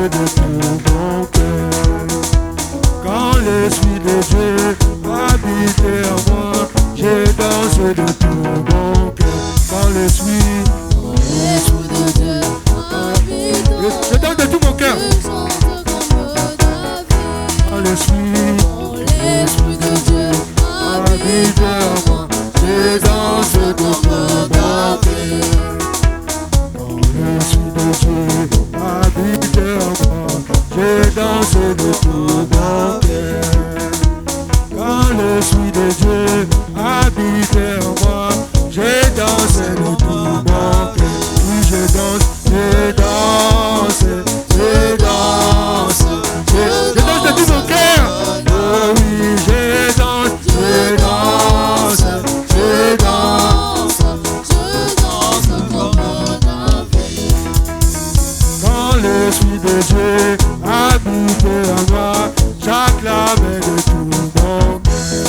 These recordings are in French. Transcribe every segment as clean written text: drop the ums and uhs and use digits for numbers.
de tout mon cœur. Quand l'Esprit de Dieu habite en moi, je danse de tout mon cœur. Quand l'Esprit de Dieu habite en moi, je danse de tout mon cœur. je chante comme David. Quand l'Esprit de Dieu habite en moi, je danse de tout mon cœur. Quand l'Esprit de Dieu habite en moi, je danse de tout mon cœur. Quand l'Esprit de Dieu habite en moi, je danse de tout mon cœur. Oui, je danse, je danse, je danse, je danse de tout mon cœur. Oh oui, je danse, je danse, je danse, comme David. quand l'Esprit de Dieu habite en moi, j'acclame de tout mon cœur.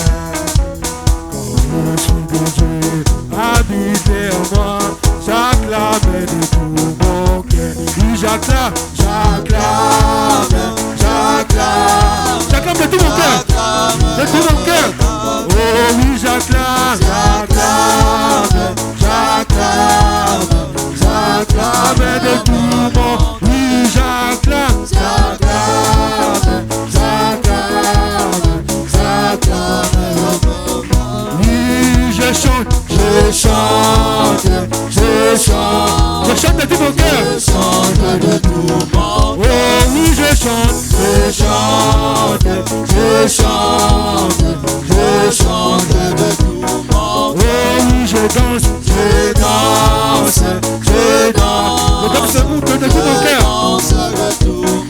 Quand l'Esprit de Dieu habite en moi, j'acclame de tout mon cœur. Oui, j'acclame, j'acclame, j'acclame, j'acclame de tout mon cœur, de tout mon cœur. Oh oui, j'acclame, j'acclame, j'acclame, j'acclame de tout mon cœur. Oui, j'acclame, j'acclame, j'acclame, j'acclame. Oui, je chante, je chante, je chante, je chante de tout mon cœur. Je chante de tout mon cœur. Oh oui, je chante, je chante, je chante, je chante de tout mon cœur. Oh oui, je danse, je danse, je danse, je danse de tout mon cœur.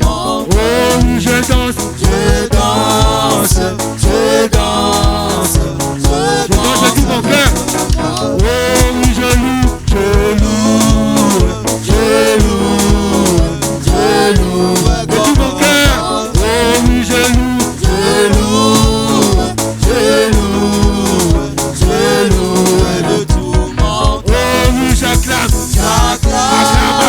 Oh oui, je danse, je danse, je danse, je danse de tout mon cœur. Oh oui, je loue, je loue, je loue, je loue de tout mon cœur. Oh oui, je loue, je loue, je loue, je loue de tout mon cœur. Oh oui, j'acclame, j'acclame,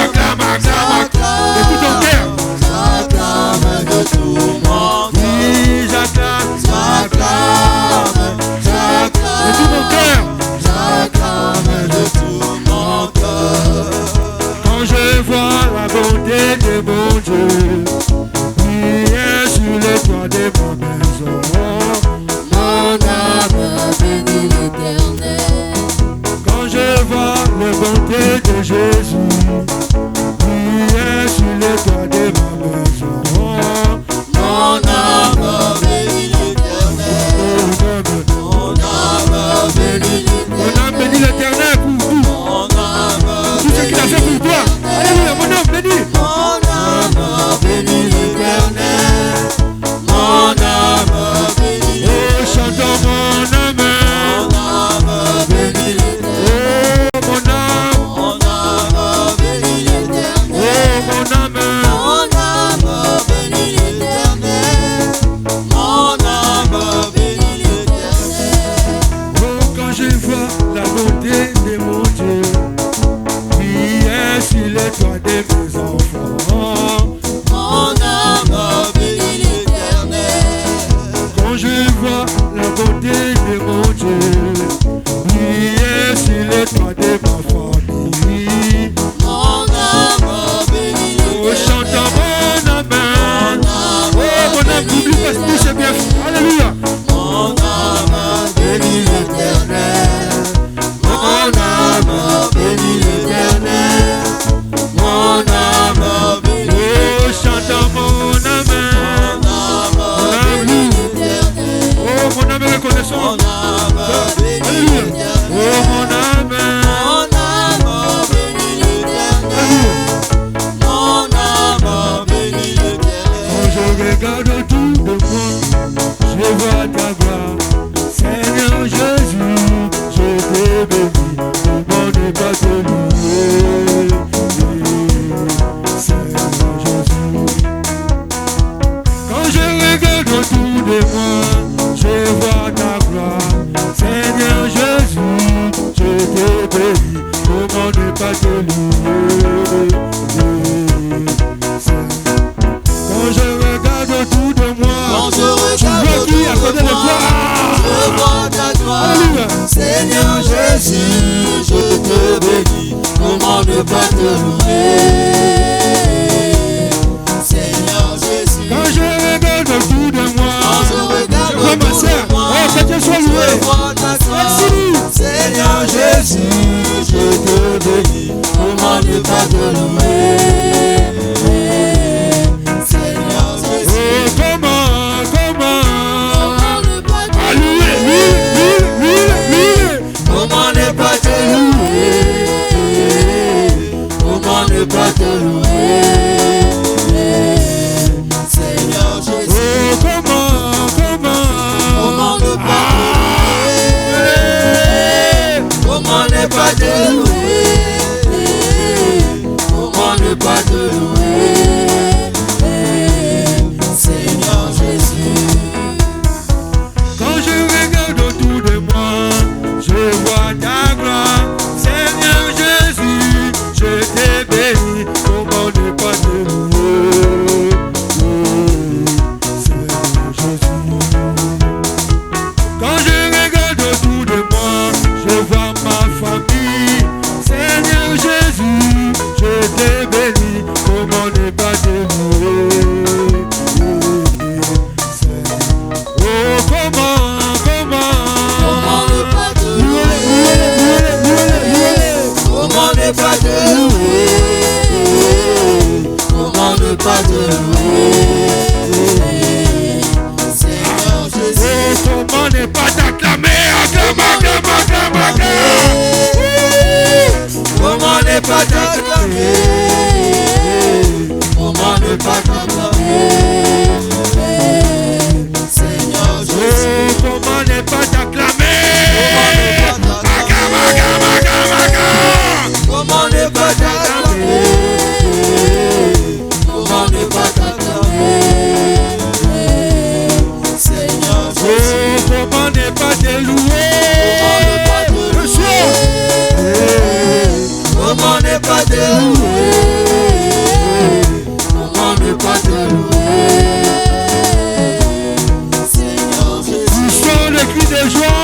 acclame, acclame, acclame de tout ton cœur. J'acclame de tout mon cœur. Oui, j'acclame, j'acclame, j'acclame de tout mon cœur. J'acclame de tout mon cœur. Quand je vois la bonté de mon Dieu briller sur les toits de ma maison, Mon âme bénit l'Éternel. quand je vois la bonté de Jésus briller sur les toits de ma maison, Mon âme bénit l'Éternel. Mon âme bénit mon âme bénit l'Éternel pour tout, Mon âme tout ce qu'il a fait pour toi. Alléluia, mon âme bénit. Mon âme bénit l'Éternel. Mon âme bénit Oh, chantons mon âme. Mon âme bénit l'Éternel. Oh, mon âme. Mon âme bénit l'Éternel. Oh, mon âme. Mon âme bénit l'Éternel. Mon âme bénit l'Éternel. Oh, quand je vois la bonté de mon Dieu briller sur les toits de mes enfants, Mon âme bénit l'Éternel. quand je vois la bonté de mon Dieu briller sur les toits de ma famille, Mon âme bénit oh, chantons l'Éternel. mon âme. Oh, mon âme, n'oublie pas tout c'est bien. Alléluia. Mon âme bénit l'Éternel. Mon âme bénit l'Éternel. Mon âme te louer. Seigneur Jésus. Quand je regarde autour de moi, je regarde je vois ma sœur. Oh, que Dieu soit loué. Merci. Seigneur Jésus, je te bénis. Comment ne pas te louer? Seigneur Jésus. Oh, comment ne pas te louer? Comment ne pas te louer? Comment ne pas te louer? Seigneur Jésus. Oh, comment ne pas te louer? Comment ne pas te louer? Seigneur Jésus. Quand je regarde autour de moi, je vois ta gloire. Seigneur Jésus, je t'ai béni. Comment ne pas te louer? Seigneur Jésus. Quand je regarde autour de moi, je vois ma famille. Seigneur Jésus, je t'ai béni. Comment ne pas te louer? Oh, comment ne pas te louer? Comment ne pas te louer? Comment ne pas te louer? Seigneur Jésus. Oh, comment ne pas t'acclamer? Comment ne pas t'acclamer? Comment ne pas t'acclamer? Seigneur Jésus. Oh, comment ne pas t'acclamer? Comment ne pas t'acclamer? Comment ne pas t'acclamer? Seigneur Jésus. Oh, comment ne pas te louer? Comment ne pas te louer? Comment ne pas te louer? Seigneur Jésus. Poussons le cri de joie.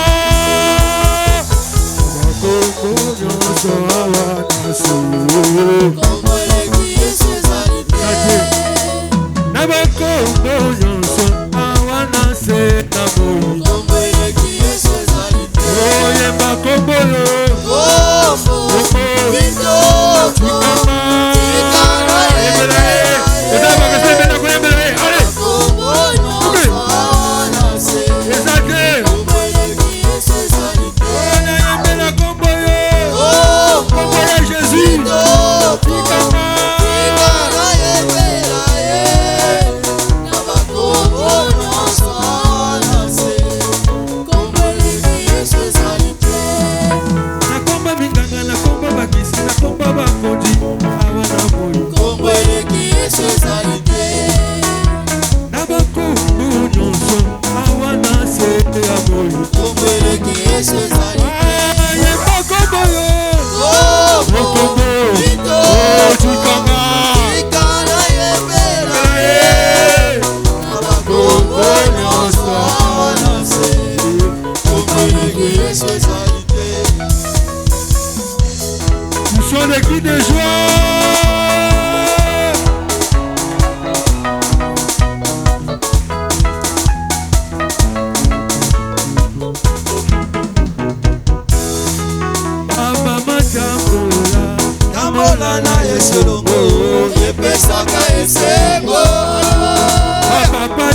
Poussons le cri de joie. Tambola na yesolongo, epesaka esengo. Papa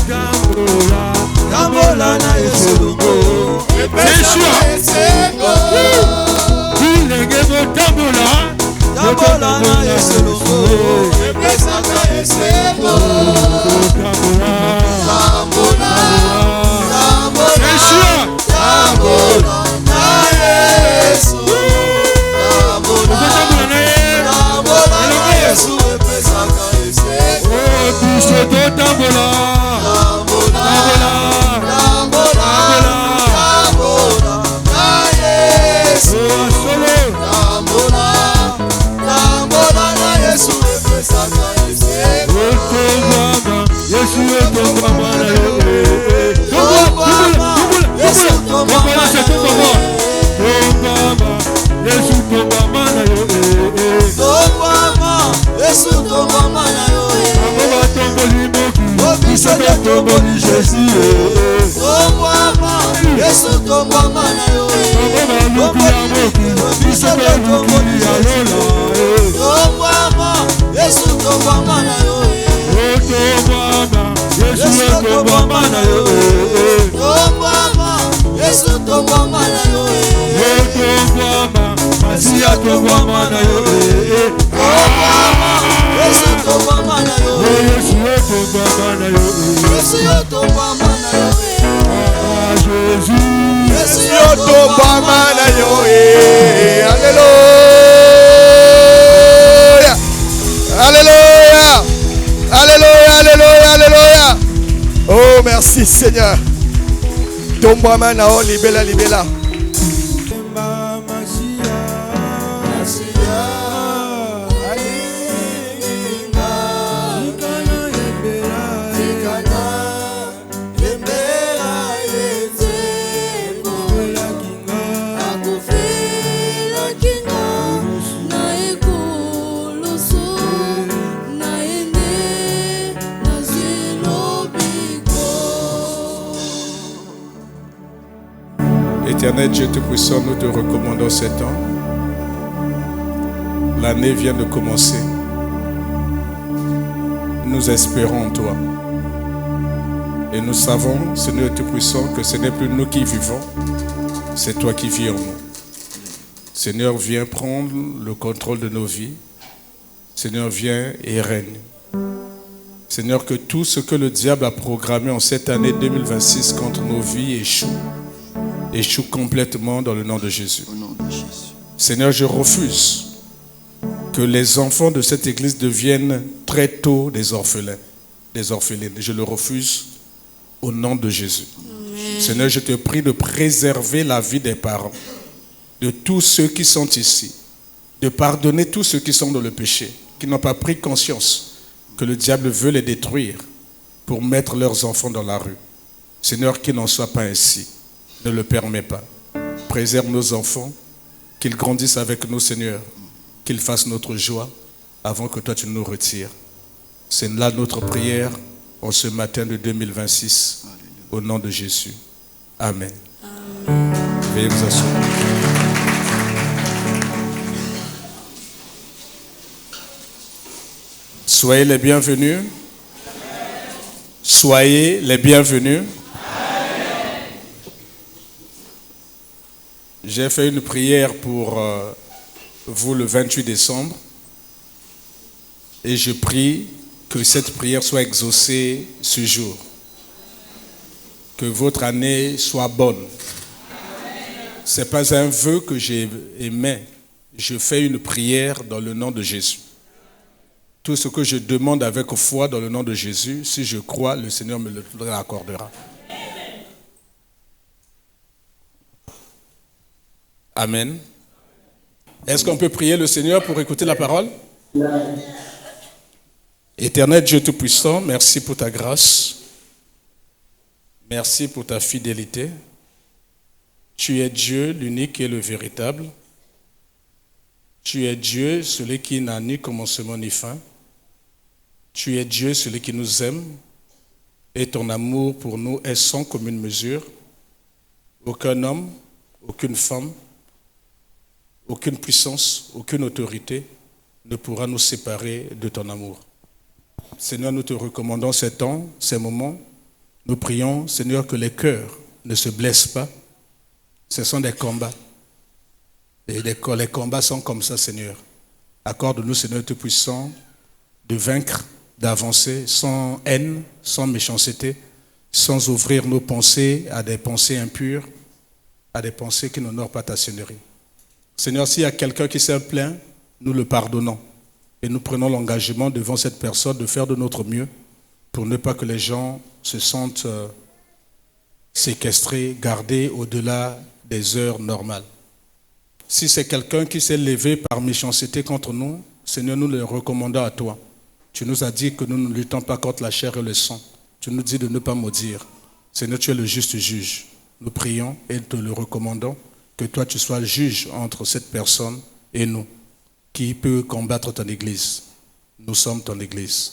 tambola na yesolongo, epesaka esengo. Tambola na yesolongo, epesaka esengo. Tambola na Yesu. Yesu epesaka esengo. Tambola na Yesu. Tambola na Yesu epesaka esengo. Yesu tombama na yo. Yesu tombama na yo. Yesu tombama na yo. Yesu tombama na yo. Biso tomboli Jésus. Tombama, Yesu tombama na yo. Biso tomboli Jésus. Tombama, Yesu tombama na yo. Yesu tombama na yo. Tombama, Yesu tombama na yo. Masia tombama na yo. Tombama, Yesu tombama na yo. Yesu tombama na yo. Yesu tombama na yo. Jésus. Yesu tombama na yo. Alléluia. Alléluia. Alléluia, alléluia, alléluia. Oh, merci Seigneur. Tombama na yo, libela, libela. Éternel Dieu Tout-Puissant, nous te recommandons ces temps. L'année vient de commencer. Nous espérons en toi. Et nous savons, Seigneur Tout-Puissant, que ce n'est plus nous qui vivons, c'est toi qui vis en nous. Seigneur, viens prendre le contrôle de nos vies. Seigneur, viens et règne. Seigneur, que tout ce que le diable a programmé en cette année 2026 contre nos vies échoue complètement dans le nom de Jésus. Au nom de Jésus. Seigneur, je refuse que les enfants de cette église deviennent très tôt des orphelins, des orphelines. Je le refuse au nom de Jésus. Amen. Seigneur, je te prie de préserver la vie des parents, de tous ceux qui sont ici, de pardonner tous ceux qui sont dans le péché, qui n'ont pas pris conscience que le diable veut les détruire pour mettre leurs enfants dans la rue. Seigneur, qu'il n'en soit pas ainsi. Ne le permets pas. Préserve nos enfants, qu'ils grandissent avec nous, Seigneur, qu'ils fassent notre joie avant que toi tu nous retires. C'est là notre prière en ce matin de 2026, au nom de Jésus. Amen. Amen. Veuillez vous asseoir. Soyez les bienvenus. Soyez les bienvenus. J'ai fait une prière pour vous le 28 décembre et je prie que cette prière soit exaucée ce jour. Que votre année soit bonne. Ce n'est pas un vœu que j'ai émis. Je fais une prière dans le nom de Jésus. Tout ce que je demande avec foi dans le nom de Jésus, si je crois, le Seigneur me le accordera. Amen. Est-ce qu'on peut prier le Seigneur pour écouter la parole? Éternel Dieu Tout-Puissant, merci pour ta grâce. Merci pour ta fidélité. Tu es Dieu, l'unique et le véritable. Tu es Dieu, celui qui n'a ni commencement ni fin. Tu es Dieu, celui qui nous aime. Et ton amour pour nous est sans commune mesure. Aucun homme, aucune femme, aucune puissance, aucune autorité ne pourra nous séparer de ton amour. Seigneur, nous te recommandons ces temps, ces moments. Nous prions, Seigneur, que les cœurs ne se blessent pas. Ce sont des combats. Et les combats sont comme ça, Seigneur. Accorde-nous, Seigneur Tout-Puissant, de vaincre, d'avancer sans haine, sans méchanceté, sans ouvrir nos pensées à des pensées impures, à des pensées qui n'honorent pas ta Seigneurie. Seigneur, s'il y a quelqu'un qui s'est plaint, nous le pardonnons. Et nous prenons l'engagement devant cette personne de faire de notre mieux pour ne pas que les gens se sentent séquestrés, gardés au-delà des heures normales. Si c'est quelqu'un qui s'est levé par méchanceté contre nous, Seigneur, nous le recommandons à toi. Tu nous as dit que nous ne luttons pas contre la chair et le sang. Tu nous dis de ne pas maudire. Seigneur, tu es le juste juge. Nous prions et te le recommandons que toi tu sois juge entre cette personne et nous, qui peut combattre ton Église. nous sommes ton Église.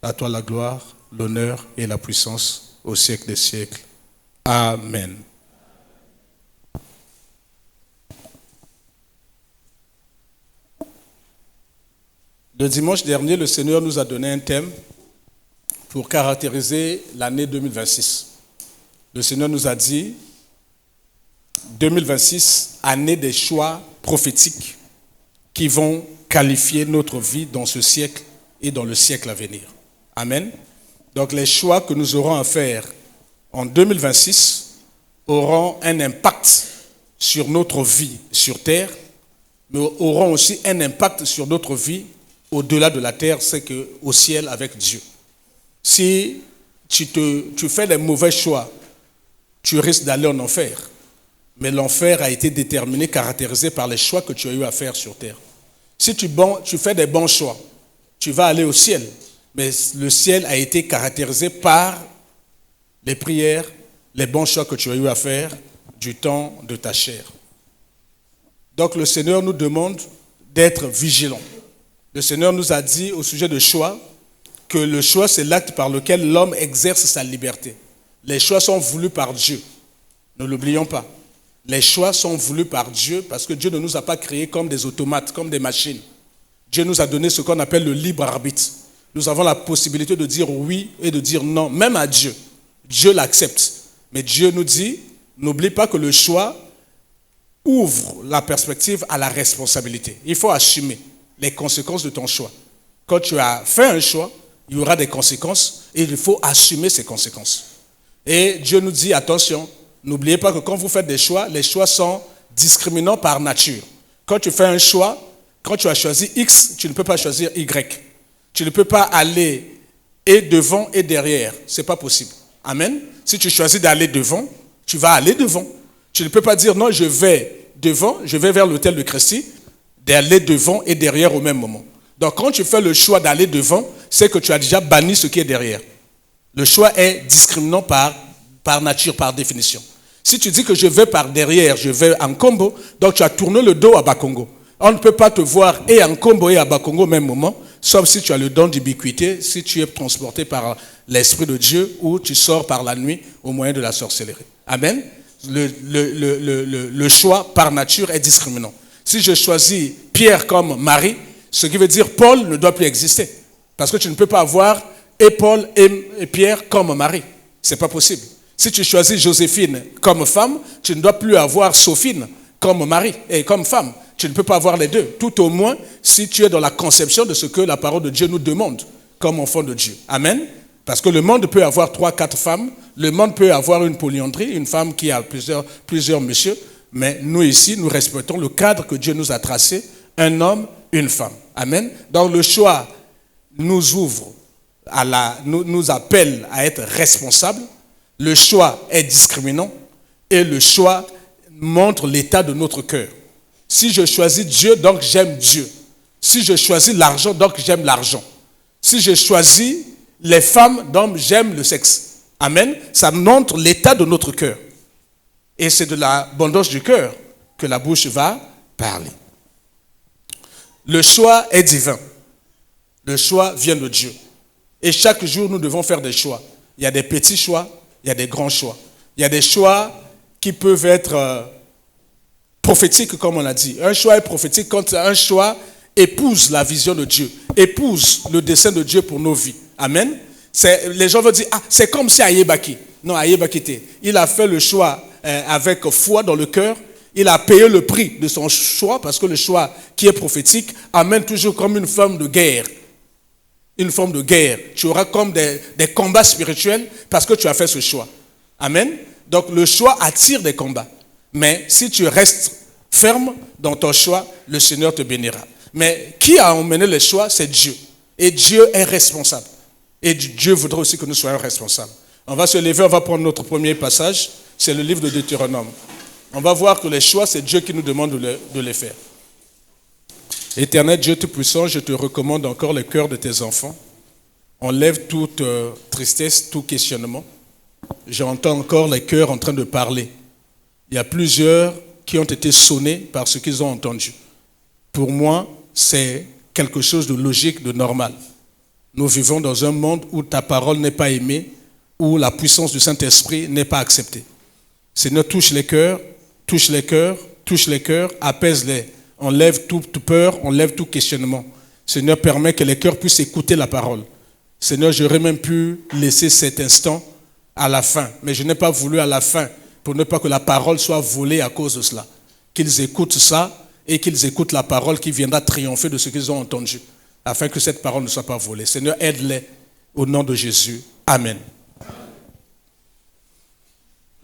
À toi la gloire, l'honneur et la puissance au siècle des siècles. Amen. Le dimanche dernier, le Seigneur nous a donné un thème pour caractériser l'année 2026. Le Seigneur nous a dit 2026, année des choix prophétiques qui vont qualifier notre vie dans ce siècle et dans le siècle à venir. Amen. Donc les choix que nous aurons à faire en 2026 auront un impact sur notre vie sur terre, mais auront aussi un impact sur notre vie au-delà de la terre, c'est qu'au ciel avec Dieu. Si tu fais les mauvais choix, tu risques d'aller en enfer. Mais l'enfer a été déterminé, caractérisé par les choix que tu as eu à faire sur terre. Si tu fais des bons choix, tu vas aller au ciel. Mais le ciel a été caractérisé par les prières, les bons choix que tu as eu à faire du temps de ta chair. Donc le Seigneur nous demande d'être vigilants. Le Seigneur nous a dit au sujet de choix que le choix, c'est l'acte par lequel l'homme exerce sa liberté. Les choix sont voulus par Dieu. Ne l'oublions pas. Les choix sont voulus par Dieu parce que Dieu ne nous a pas créés comme des automates, comme des machines. Dieu nous a donné ce qu'on appelle le libre arbitre. Nous avons la possibilité de dire oui et de dire non, même à Dieu. Dieu l'accepte. Mais Dieu nous dit, n'oublie pas que le choix ouvre la perspective à la responsabilité. Il faut assumer les conséquences de ton choix. Quand tu as fait un choix, il y aura des conséquences et il faut assumer ces conséquences. Et Dieu nous dit, attention, n'oubliez pas que quand vous faites des choix, les choix sont discriminants par nature. Quand tu fais un choix, quand tu as choisi X, tu ne peux pas choisir Y. Tu ne peux pas aller et devant et derrière. Ce n'est pas possible. Amen. Si tu choisis d'aller devant, tu vas aller devant. Tu ne peux pas dire non, je vais devant, je vais vers l'autel de Christi, d'aller devant et derrière au même moment. Donc quand tu fais le choix d'aller devant, c'est que tu as déjà banni ce qui est derrière. Le choix est discriminant par nature, par définition. Si tu dis que je vais par derrière, je vais en combo, donc tu as tourné le dos à Bakongo. On ne peut pas te voir et en combo et à Bakongo au même moment, sauf si tu as le don d'ubiquité, si tu es transporté par l'Esprit de Dieu ou tu sors par la nuit au moyen de la sorcellerie. Amen. Le choix par nature est discriminant. Si je choisis Pierre comme Marie, ce qui veut dire Paul ne doit plus exister. Parce que tu ne peux pas avoir et Paul et Pierre comme Marie. Ce n'est pas possible. Si tu choisis Joséphine comme femme, tu ne dois plus avoir Sophine comme mari et comme femme. Tu ne peux pas avoir les deux. Tout au moins, si tu es dans la conception de ce que la parole de Dieu nous demande comme enfant de Dieu. Amen. Parce que le monde peut avoir 3, 4 femmes. Le monde peut avoir une polyandrie, une femme qui a plusieurs messieurs. Mais nous ici, nous respectons le cadre que Dieu nous a tracé. Un homme, une femme. Amen. Donc le choix nous ouvre, nous appelle à être responsables. Le choix est discriminant. Et le choix montre l'état de notre cœur. Si je choisis Dieu, donc j'aime Dieu. Si je choisis l'argent, donc j'aime l'argent. Si je choisis les femmes, donc j'aime le sexe. Amen. Ça montre l'état de notre cœur. Et c'est de l'abondance du cœur que la bouche va parler. Le choix est divin. Le choix vient de Dieu. Et chaque jour, nous devons faire des choix. Il y a des petits choix, il y a des grands choix. Il y a des choix qui peuvent être prophétiques, comme on a dit. Un choix est prophétique quand un choix épouse la vision de Dieu, épouse le dessein de Dieu pour nos vies. Amen. Les gens vont dire, c'est comme si Ayebaki. Non, Ayebaki, il a fait le choix avec foi dans le cœur. Il a payé le prix de son choix, parce que le choix qui est prophétique amène toujours comme une forme de guerre. Une forme de guerre. Tu auras comme des combats spirituels parce que tu as fait ce choix. Amen. Donc le choix attire des combats. Mais si tu restes ferme dans ton choix, le Seigneur te bénira. Mais qui a emmené les choix? C'est Dieu. Et Dieu est responsable. Et Dieu voudrait aussi que nous soyons responsables. On va se lever, on va prendre notre premier passage. C'est le livre de Deutéronome. On va voir que les choix, c'est Dieu qui nous demande de les faire. Éternel Dieu Tout-Puissant, je te recommande encore le cœur de tes enfants. Enlève toute tristesse, tout questionnement. J'entends encore les cœurs en train de parler. Il y a plusieurs qui ont été sonnés par ce qu'ils ont entendu. Pour moi, c'est quelque chose de logique, de normal. Nous vivons dans un monde où ta parole n'est pas aimée, où la puissance du Saint-Esprit n'est pas acceptée. Seigneur, touche les cœurs, touche les cœurs, touche les cœurs, apaise-les. Enlève toute peur, enlève tout questionnement. Seigneur, permet que les cœurs puissent écouter la parole. Seigneur, j'aurais même pu laisser cet instant à la fin, mais je n'ai pas voulu à la fin pour ne pas que la parole soit volée à cause de cela. Qu'ils écoutent ça et qu'ils écoutent la parole qui viendra triompher de ce qu'ils ont entendu, afin que cette parole ne soit pas volée. Seigneur, aide-les au nom de Jésus. Amen.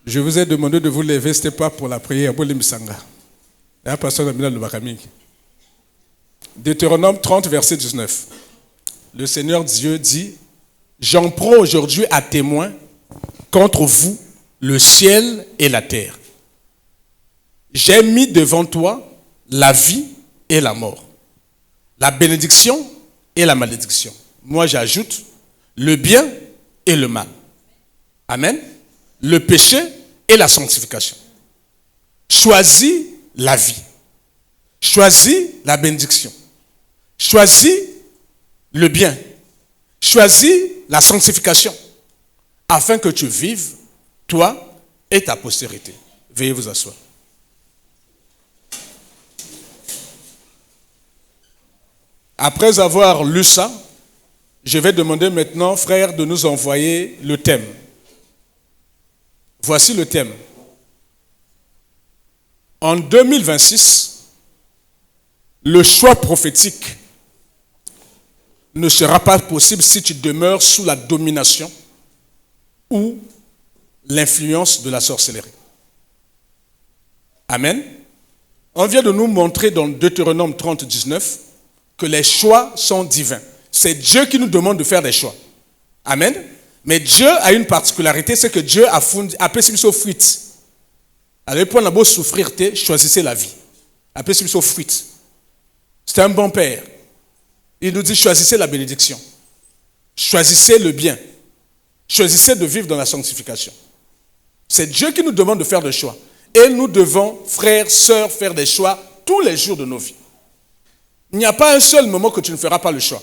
Je vous ai demandé de vous lever, ce n'était pas pour la prière. Deutéronome 30, verset 19. Le Seigneur Dieu dit, j'en prends aujourd'hui à témoin contre vous le ciel et la terre. J'ai mis devant toi la vie et la mort, la bénédiction et la malédiction. Moi j'ajoute le bien et le mal. Amen. Le péché et la sanctification. Choisis la vie. Choisis la bénédiction. Choisis le bien. Choisis la sanctification. Afin que tu vives, toi et ta postérité. Veuillez vous asseoir. Après avoir lu ça, je vais demander maintenant, frère, de nous envoyer le thème. Voici le thème. En 2026, le choix prophétique ne sera pas possible si tu demeures sous la domination ou l'influence de la sorcellerie. Amen. On vient de nous montrer dans Deutéronome 30, 19 que les choix sont divins. C'est Dieu qui nous demande de faire des choix. Amen. Mais Dieu a une particularité, c'est que Dieu a appelé ce fruit. Alors, pour beau souffrir, choisissez la vie. Appelez ce fruit. C'est un bon père. Il nous dit, choisissez la bénédiction. Choisissez le bien. Choisissez de vivre dans la sanctification. C'est Dieu qui nous demande de faire des choix. Et nous devons, frères, sœurs, faire des choix tous les jours de nos vies. Il n'y a pas un seul moment que tu ne feras pas le choix.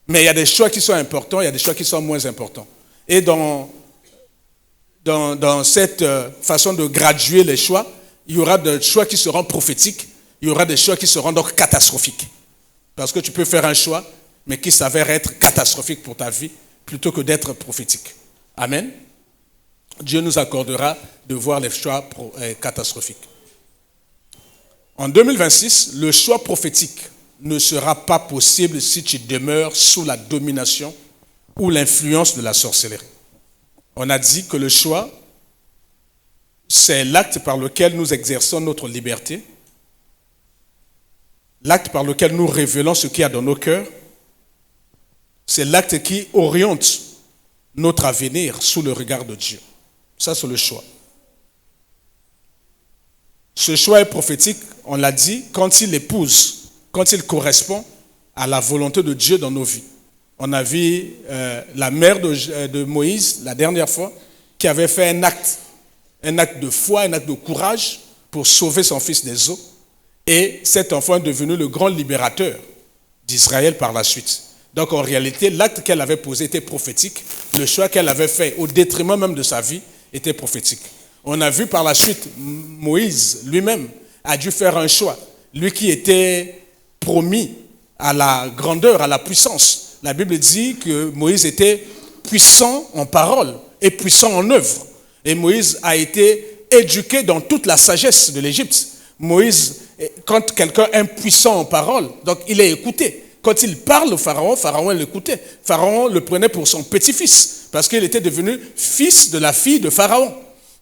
Mais il y a des choix qui sont importants, il y a des choix qui sont moins importants. Et dans cette façon de graduer les choix, il y aura des choix qui seront prophétiques, il y aura des choix qui seront donc catastrophiques. Parce que tu peux faire un choix, mais qui s'avère être catastrophique pour ta vie, plutôt que d'être prophétique. Amen. Dieu nous accordera de voir les choix catastrophiques. En 2026, le choix prophétique ne sera pas possible si tu demeures sous la domination ou l'influence de la sorcellerie. On a dit que le choix, c'est l'acte par lequel nous exerçons notre liberté, l'acte par lequel nous révélons ce qu'il y a dans nos cœurs, c'est l'acte qui oriente notre avenir sous le regard de Dieu. Ça, c'est le choix. Ce choix est prophétique, on l'a dit, quand il épouse, quand il correspond à la volonté de Dieu dans nos vies. On a vu la mère de Moïse, la dernière fois, qui avait fait un acte de foi, un acte de courage pour sauver son fils des eaux. Et cet enfant est devenu le grand libérateur d'Israël par la suite. Donc en réalité, l'acte qu'elle avait posé était prophétique. Le choix qu'elle avait fait, au détriment même de sa vie, était prophétique. On a vu par la suite, Moïse lui-même a dû faire un choix. Lui qui était promis à la grandeur, à la puissance. La Bible dit que Moïse était puissant en parole et puissant en œuvre. Et Moïse a été éduqué dans toute la sagesse de l'Égypte. Moïse, quand quelqu'un est puissant en parole, donc il est écouté. Quand il parle au Pharaon, Pharaon l'écoutait. Pharaon le prenait pour son petit-fils, parce qu'il était devenu fils de la fille de Pharaon.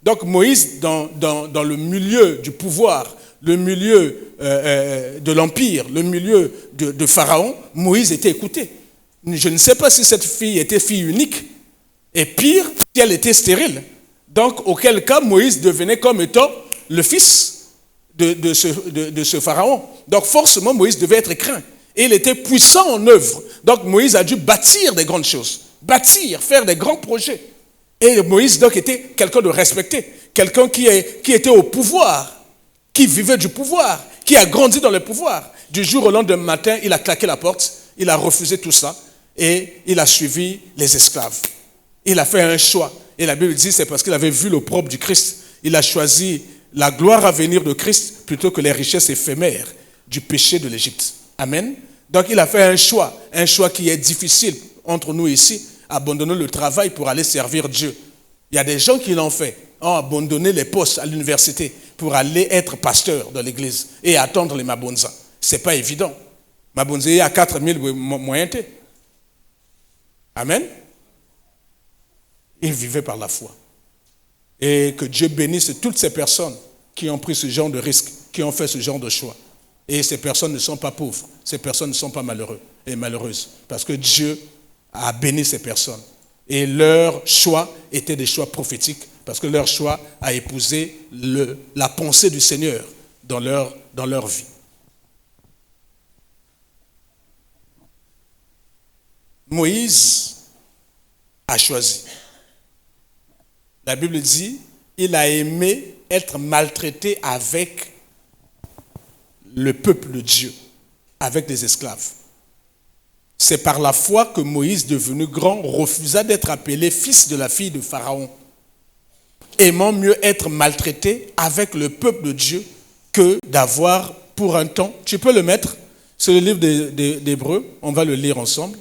Donc Moïse, dans le milieu du pouvoir, le milieu de l'empire, le milieu de Pharaon, Moïse était écouté. Je ne sais pas si cette fille était fille unique, et pire, si elle était stérile. Donc, auquel cas, Moïse devenait comme étant le fils de ce Pharaon. Donc, forcément, Moïse devait être craint. Et il était puissant en œuvre. Donc, Moïse a dû bâtir des grandes choses. Bâtir, faire des grands projets. Et Moïse, donc, était quelqu'un de respecté. Quelqu'un qui était au pouvoir, qui vivait du pouvoir, qui a grandi dans le pouvoir. Du jour au lendemain matin, il a claqué la porte, il a refusé tout ça et il a suivi les esclaves. Il a fait un choix. Et la Bible dit c'est parce qu'il avait vu l'opprobre du Christ. Il a choisi la gloire à venir de Christ plutôt que les richesses éphémères du péché de l'Égypte. Amen. Donc il a fait un choix qui est difficile entre nous ici, abandonner le travail pour aller servir Dieu. Il y a des gens qui l'ont fait, ont abandonné les postes à l'université pour aller être pasteur dans l'église et attendre les mabonza. Ce n'est pas évident. Mabonza est à 4000 moyens. Amen. Il vivait par la foi. Et que Dieu bénisse toutes ces personnes qui ont pris ce genre de risque, qui ont fait ce genre de choix. Et ces personnes ne sont pas pauvres, ces personnes ne sont pas malheureux et malheureuses. Parce que Dieu a béni ces personnes. Et leur choix était des choix prophétiques, parce que leur choix a épousé la pensée du Seigneur dans leur vie. Moïse a choisi. La Bible dit, il a aimé être maltraité avec le peuple de Dieu, avec des esclaves. C'est par la foi que Moïse, devenu grand, refusa d'être appelé fils de la fille de Pharaon, aimant mieux être maltraité avec le peuple de Dieu que d'avoir pour un temps. Tu peux le mettre, c'est le livre d'Hébreux, on va le lire ensemble.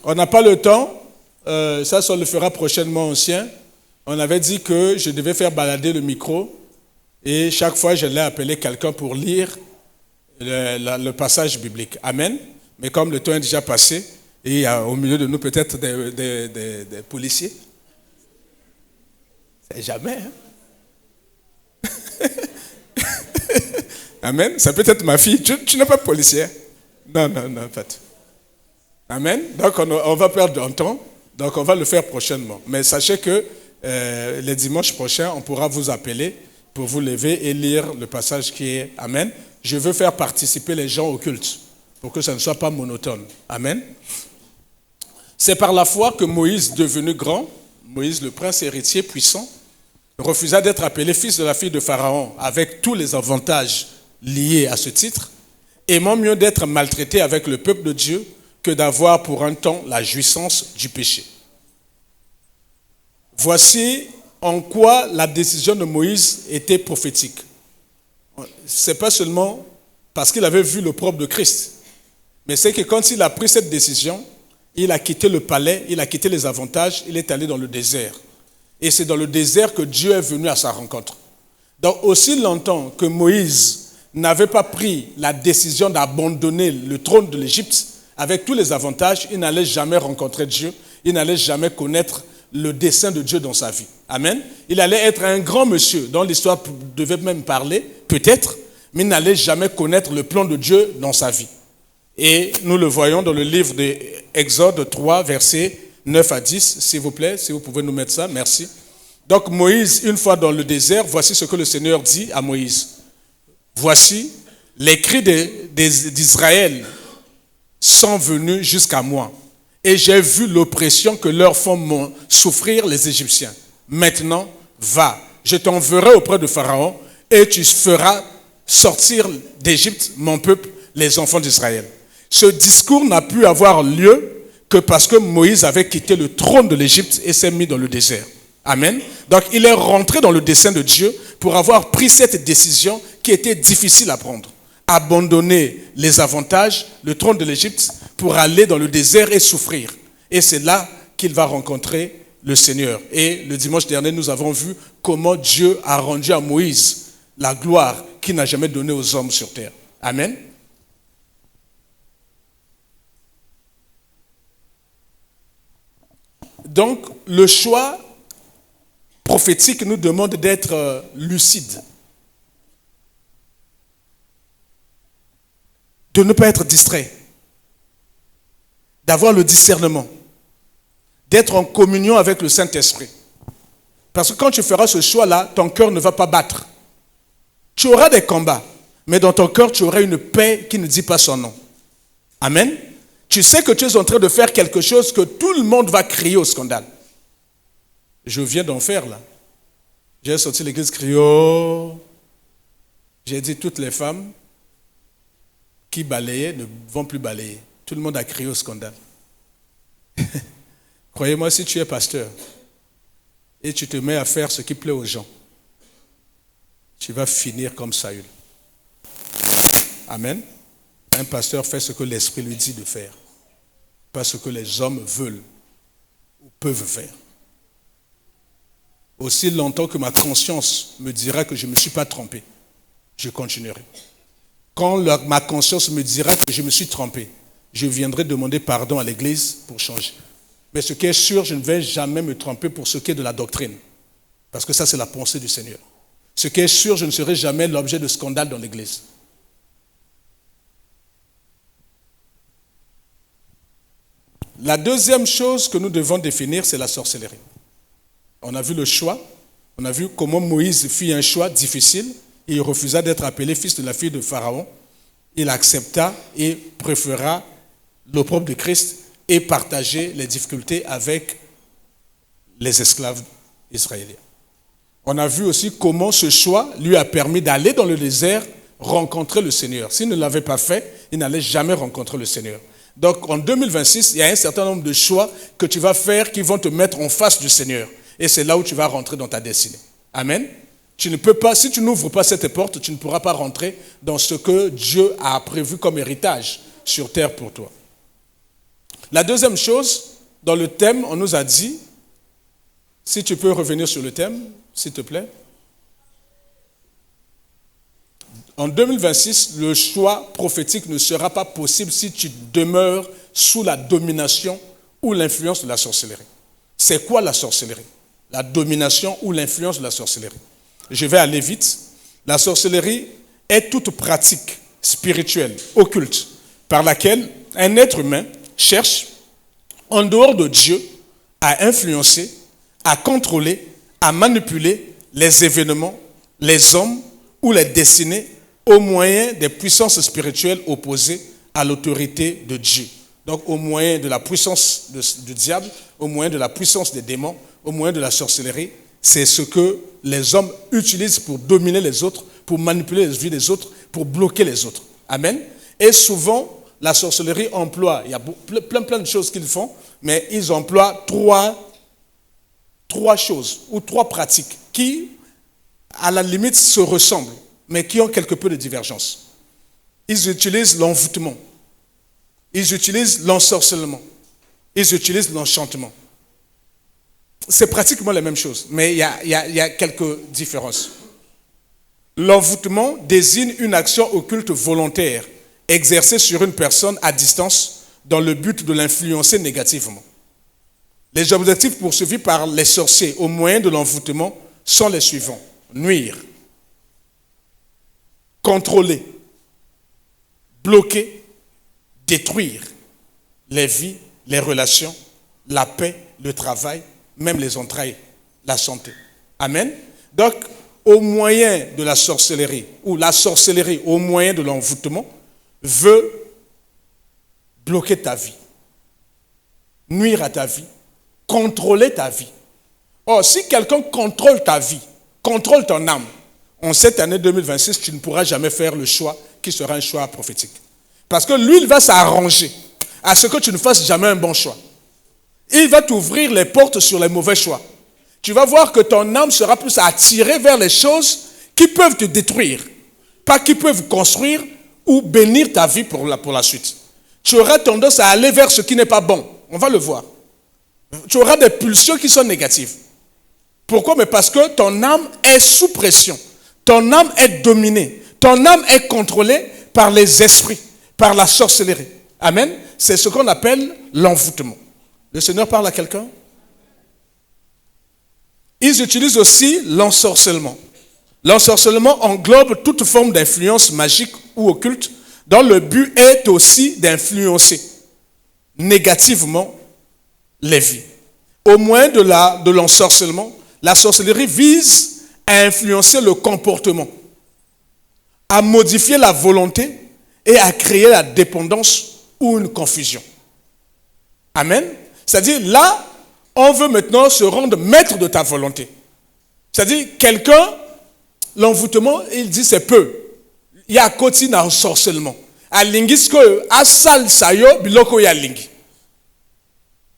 On n'a pas le temps, ça on le fera prochainement ancien. On avait dit que je devais faire balader le micro et chaque fois j'allais appeler quelqu'un pour lire le passage biblique. Amen. Mais comme le temps est déjà passé, et il y a au milieu de nous peut-être des policiers. C'est jamais, hein? Amen. Ça peut être ma fille. Tu n'es pas policier? Non, en fait. Amen. Donc on va perdre un temps. Donc on va le faire prochainement. Mais sachez que les dimanches prochains, on pourra vous appeler pour vous lever et lire le passage qui est Amen. Je veux faire participer les gens au culte pour que ça ne soit pas monotone. Amen. C'est par la foi que Moïse, devenu grand, Moïse le prince héritier puissant, refusa d'être appelé fils de la fille de Pharaon avec tous les avantages liés à ce titre, aimant mieux d'être maltraité avec le peuple de Dieu que d'avoir pour un temps la jouissance du péché. Voici en quoi la décision de Moïse était prophétique. Ce n'est pas seulement parce qu'il avait vu l'opprobre de Christ, mais c'est que quand il a pris cette décision, il a quitté le palais, il a quitté les avantages, il est allé dans le désert. Et c'est dans le désert que Dieu est venu à sa rencontre. Donc aussi longtemps que Moïse n'avait pas pris la décision d'abandonner le trône de l'Égypte avec tous les avantages, il n'allait jamais rencontrer Dieu, il n'allait jamais connaître le dessein de Dieu dans sa vie. Amen. Il allait être un grand monsieur dont l'histoire devait même parler, peut-être, mais il n'allait jamais connaître le plan de Dieu dans sa vie. Et nous le voyons dans le livre d'Exode 3, versets 9 à 10, s'il vous plaît, si vous pouvez nous mettre ça, merci. Donc Moïse, une fois dans le désert, voici ce que le Seigneur dit à Moïse. Voici, les cris d'Israël sont venus jusqu'à moi, et j'ai vu l'oppression que leur font souffrir les Égyptiens. Maintenant, va, je t'enverrai auprès de Pharaon, et tu feras sortir d'Égypte mon peuple, les enfants d'Israël. Ce discours n'a pu avoir lieu que parce que Moïse avait quitté le trône de l'Égypte et s'est mis dans le désert. Amen. Donc il est rentré dans le dessein de Dieu pour avoir pris cette décision qui était difficile à prendre. Abandonner les avantages, le trône de l'Égypte, pour aller dans le désert et souffrir. Et c'est là qu'il va rencontrer le Seigneur. Et le dimanche dernier, nous avons vu comment Dieu a rendu à Moïse la gloire qu'il n'a jamais donnée aux hommes sur terre. Amen. Donc, le choix prophétique nous demande d'être lucide, de ne pas être distrait, d'avoir le discernement, d'être en communion avec le Saint-Esprit. Parce que quand tu feras ce choix-là, ton cœur ne va pas battre. Tu auras des combats, mais dans ton cœur, tu auras une paix qui ne dit pas son nom. Amen. Tu sais que tu es en train de faire quelque chose que tout le monde va crier au scandale. Je viens d'en faire là. J'ai sorti l'église crier. Oh. J'ai dit toutes les femmes qui balayaient ne vont plus balayer. Tout le monde a crié au scandale. Croyez-moi, si tu es pasteur et tu te mets à faire ce qui plaît aux gens, tu vas finir comme Saül. Amen. Un pasteur fait ce que l'Esprit lui dit de faire, pas ce que les hommes veulent ou peuvent faire. Aussi longtemps que ma conscience me dira que je ne me suis pas trompé, je continuerai. Quand ma conscience me dira que je me suis trompé, je viendrai demander pardon à l'Église pour changer. Mais ce qui est sûr, je ne vais jamais me tromper pour ce qui est de la doctrine. Parce que ça, c'est la pensée du Seigneur. Ce qui est sûr, je ne serai jamais l'objet de scandale dans l'Église. La deuxième chose que nous devons définir, c'est la sorcellerie. On a vu le choix. On a vu comment Moïse fit un choix difficile. Il refusa d'être appelé fils de la fille de Pharaon. Il accepta et préféra l'opprobre de Christ et partager les difficultés avec les esclaves israéliens. On a vu aussi comment ce choix lui a permis d'aller dans le désert rencontrer le Seigneur. S'il ne l'avait pas fait, il n'allait jamais rencontrer le Seigneur. Donc en 2026, il y a un certain nombre de choix que tu vas faire qui vont te mettre en face du Seigneur. Et c'est là où tu vas rentrer dans ta destinée. Amen. Tu ne peux pas, si tu n'ouvres pas cette porte, tu ne pourras pas rentrer dans ce que Dieu a prévu comme héritage sur terre pour toi. La deuxième chose, dans le thème, on nous a dit, si tu peux revenir sur le thème, s'il te plaît. En 2026, le choix prophétique ne sera pas possible si tu demeures sous la domination ou l'influence de la sorcellerie. C'est quoi la sorcellerie? La domination ou l'influence de la sorcellerie. Je vais aller vite. La sorcellerie est toute pratique spirituelle, occulte, par laquelle un être humain cherche, en dehors de Dieu, à influencer, à contrôler, à manipuler les événements, les hommes ou les destinées au moyen des puissances spirituelles opposées à l'autorité de Dieu. Donc au moyen de la puissance du diable, au moyen de la puissance des démons, au moyen de la sorcellerie, c'est ce que les hommes utilisent pour dominer les autres, pour manipuler les vies des autres, pour bloquer les autres. Amen. Et souvent, la sorcellerie emploie, il y a plein de choses qu'ils font, mais ils emploient trois choses ou trois pratiques qui, à la limite, se ressemblent, mais qui ont quelque peu de divergence. Ils utilisent l'envoûtement, ils utilisent l'ensorcellement, ils utilisent l'enchantement. C'est pratiquement la même chose, mais il y a quelques différences. L'envoûtement désigne une action occulte volontaire exercée sur une personne à distance dans le but de l'influencer négativement. Les objectifs poursuivis par les sorciers au moyen de l'envoûtement sont les suivants. Nuire, contrôler, bloquer, détruire les vies, les relations, la paix, le travail, même les entrailles, la santé. Amen. Donc, au moyen de la sorcellerie, ou la sorcellerie au moyen de l'envoûtement, veut bloquer ta vie, nuire à ta vie, contrôler ta vie. Or, si quelqu'un contrôle ta vie, contrôle ton âme, en cette année 2026, tu ne pourras jamais faire le choix qui sera un choix prophétique. Parce que lui, il va s'arranger à ce que tu ne fasses jamais un bon choix. Il va t'ouvrir les portes sur les mauvais choix. Tu vas voir que ton âme sera plus attirée vers les choses qui peuvent te détruire, pas qui peuvent construire ou bénir ta vie pour la suite. Tu auras tendance à aller vers ce qui n'est pas bon. On va le voir. Tu auras des pulsions qui sont négatives. Pourquoi? Mais parce que ton âme est sous pression. Ton âme est dominée. Ton âme est contrôlée par les esprits, par la sorcellerie. Amen. C'est ce qu'on appelle l'envoûtement. Le Seigneur parle à quelqu'un? Ils utilisent aussi l'ensorcellement. L'ensorcellement englobe toute forme d'influence magique ou occulte dont le but est aussi d'influencer négativement les vies. Au moyen de l'ensorcellement, la sorcellerie vise à influencer le comportement, à modifier la volonté et à créer la dépendance ou une confusion. Amen. C'est-à-dire, là, on veut maintenant se rendre maître de ta volonté. C'est-à-dire, quelqu'un, l'envoûtement, il dit c'est peu. Il y a un côté d'ensorcellement. alingi sikoyo asalisa yo biloko ya alingi.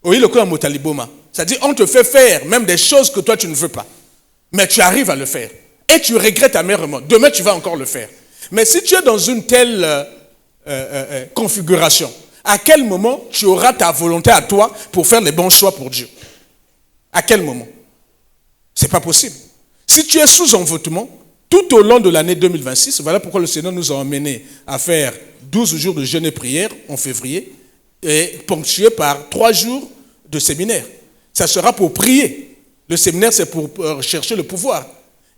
Oui, le coup motaliboma. C'est-à-dire, on te fait faire même des choses que toi tu ne veux pas. Mais tu arrives à le faire. Et tu regrettes amèrement. Demain, tu vas encore le faire. Mais si tu es dans une telle configuration, à quel moment tu auras ta volonté à toi pour faire les bons choix pour Dieu? À quel moment? Ce n'est pas possible. Si tu es sous envoûtement, tout au long de l'année 2026, voilà pourquoi le Seigneur nous a emmenés à faire 12 jours de jeûne et prière en février, et ponctué par 3 jours de séminaire. Ça sera pour prier. Le séminaire, c'est pour chercher le pouvoir.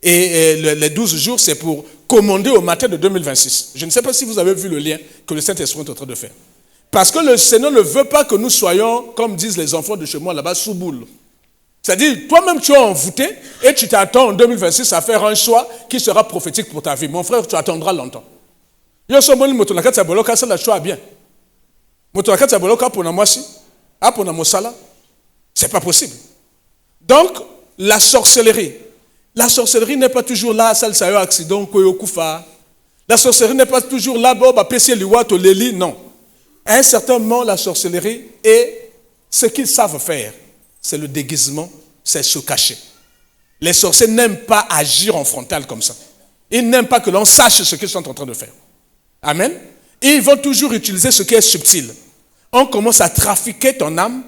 Et les 12 jours, c'est pour commander au matin de 2026. Je ne sais pas si vous avez vu le lien que le Saint-Esprit est en train de faire. Parce que le Seigneur ne veut pas que nous soyons, comme disent les enfants de chez moi là-bas, sous boule. C'est-à-dire, toi-même, tu es envoûté et tu t'attends en 2026 à faire un choix qui sera prophétique pour ta vie. Mon frère, tu attendras longtemps. Yo somoni moto nakati ya boloka ça la choix bien. Moto nakati ya boloka pour na mwasi, pour na mosala, c'est pas possible. Donc, la sorcellerie n'est pas toujours là, ça le accident koyo kufa. La sorcellerie n'est pas toujours là, bah pesi liwa to leli, non. À un certain moment, la sorcellerie est ce qu'ils savent faire. C'est le déguisement, c'est se cacher. Les sorciers n'aiment pas agir en frontal comme ça. Ils n'aiment pas que l'on sache ce qu'ils sont en train de faire. Amen. Et ils vont toujours utiliser ce qui est subtil. On commence à trafiquer ton âme,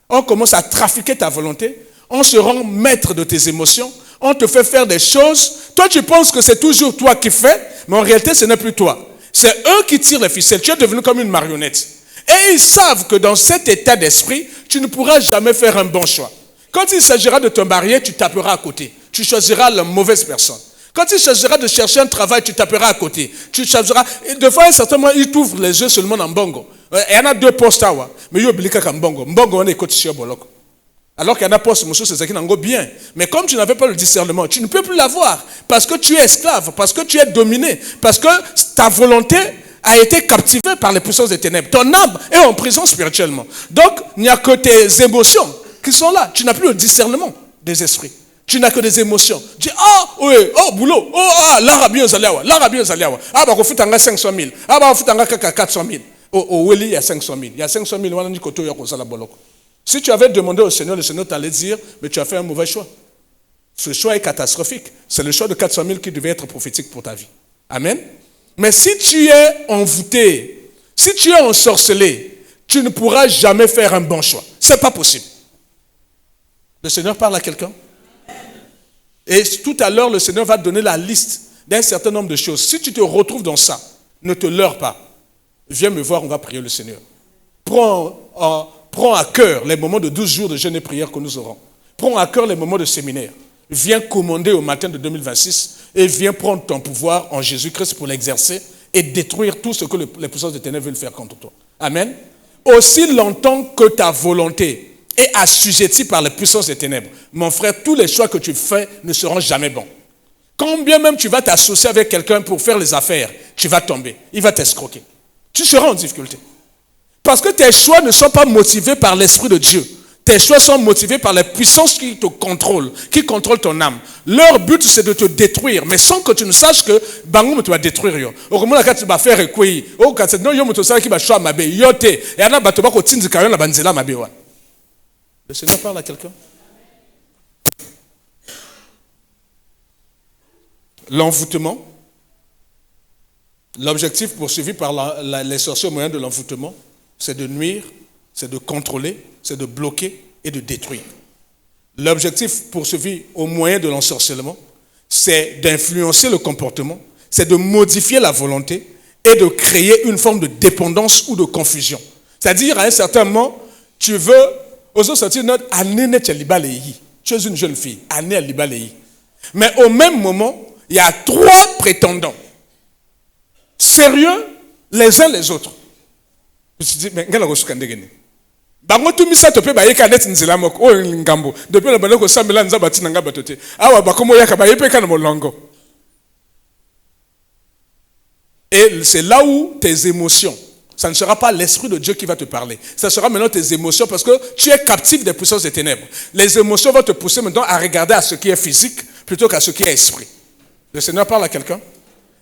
on commence à trafiquer ta volonté, on se rend maître de tes émotions, on te fait faire des choses. Toi, tu penses que c'est toujours toi qui fais, mais en réalité, ce n'est plus toi. C'est eux qui tirent les ficelles. Tu es devenu comme une marionnette. Et ils savent que dans cet état d'esprit, tu ne pourras jamais faire un bon choix. Quand il s'agira de te marier, tu taperas à côté. Tu choisiras la mauvaise personne. Quand il s'agira de chercher un travail, tu taperas à côté. Tu choisiras. Et de fois, certainement, ils t'ouvrent les yeux seulement en bongo. Il y en a 2 postes à voir. Mais il y a un bongo. Bongo, on est côté sur bolok. Alors qu'il y en a poste, monsieur, c'est ça qui n'en bien. Mais comme tu n'avais pas le discernement, tu ne peux plus l'avoir. Parce que tu es esclave, parce que tu es dominé, parce que ta volonté a été captivée par les puissances des ténèbres. Ton âme est en prison spirituellement. Donc, il n'y a que tes émotions qui sont là. Tu n'as plus le discernement des esprits. Tu n'as que des émotions. Tu dis, boulot, l'Arabie aux Aliawa, bah, on fait 500 000, bah, on fait 400 000. Il y a 500 000. Il y a 500 000, on a dit que si tu avais demandé au Seigneur t'allait dire, mais tu as fait un mauvais choix. Ce choix est catastrophique. C'est le choix de 400 000 qui devait être prophétique pour ta vie. Amen. Mais si tu es envoûté, si tu es ensorcelé, tu ne pourras jamais faire un bon choix. Ce n'est pas possible. Le Seigneur parle à quelqu'un. Et tout à l'heure, le Seigneur va donner la liste d'un certain nombre de choses. Si tu te retrouves dans ça, ne te leurre pas. Viens me voir, on va prier le Seigneur. Prends à cœur les moments de 12 jours de jeûne et prière que nous aurons. Prends à cœur les moments de séminaire. Viens commander au matin de 2026 et viens prendre ton pouvoir en Jésus-Christ pour l'exercer et détruire tout ce que les puissances des ténèbres veulent faire contre toi. Amen. Aussi longtemps que ta volonté est assujettie par les puissances des ténèbres, mon frère, tous les choix que tu fais ne seront jamais bons. Quand bien même tu vas t'associer avec quelqu'un pour faire les affaires, tu vas tomber. Il va t'escroquer. Tu seras en difficulté. Parce que tes choix ne sont pas motivés par l'Esprit de Dieu. Tes choix sont motivés par les puissances qui te contrôlent, qui contrôlent ton âme. Leur but, c'est de te détruire, mais sans que tu ne saches que Bangoum tu vas détruire. Le Seigneur parle à quelqu'un. L'envoûtement, l'objectif poursuivi par les sorciers au moyen de l'envoûtement, c'est de nuire, c'est de contrôler, c'est de bloquer et de détruire. L'objectif poursuivi au moyen de l'ensorcellement, c'est d'influencer le comportement, c'est de modifier la volonté et de créer une forme de dépendance ou de confusion. C'est-à-dire, à un certain moment, tu veux, tu es une jeune fille, mais au même moment, il y a 3 prétendants, sérieux les uns les autres. Je me suis dit, mais quel est bango tout misa to pe ba yeka net nzela moko o ngambo depuis le baloko sambela nza bati nanga batote awa bakomo yaka ba yepe kana molongo. Et c'est là où tes émotions, ça ne sera pas l'Esprit de Dieu qui va te parler, ça sera maintenant tes émotions parce que tu es captif des puissances des ténèbres. Les émotions vont te pousser maintenant à regarder à ce qui est physique plutôt qu'à ce qui est esprit. Le Seigneur parle à quelqu'un.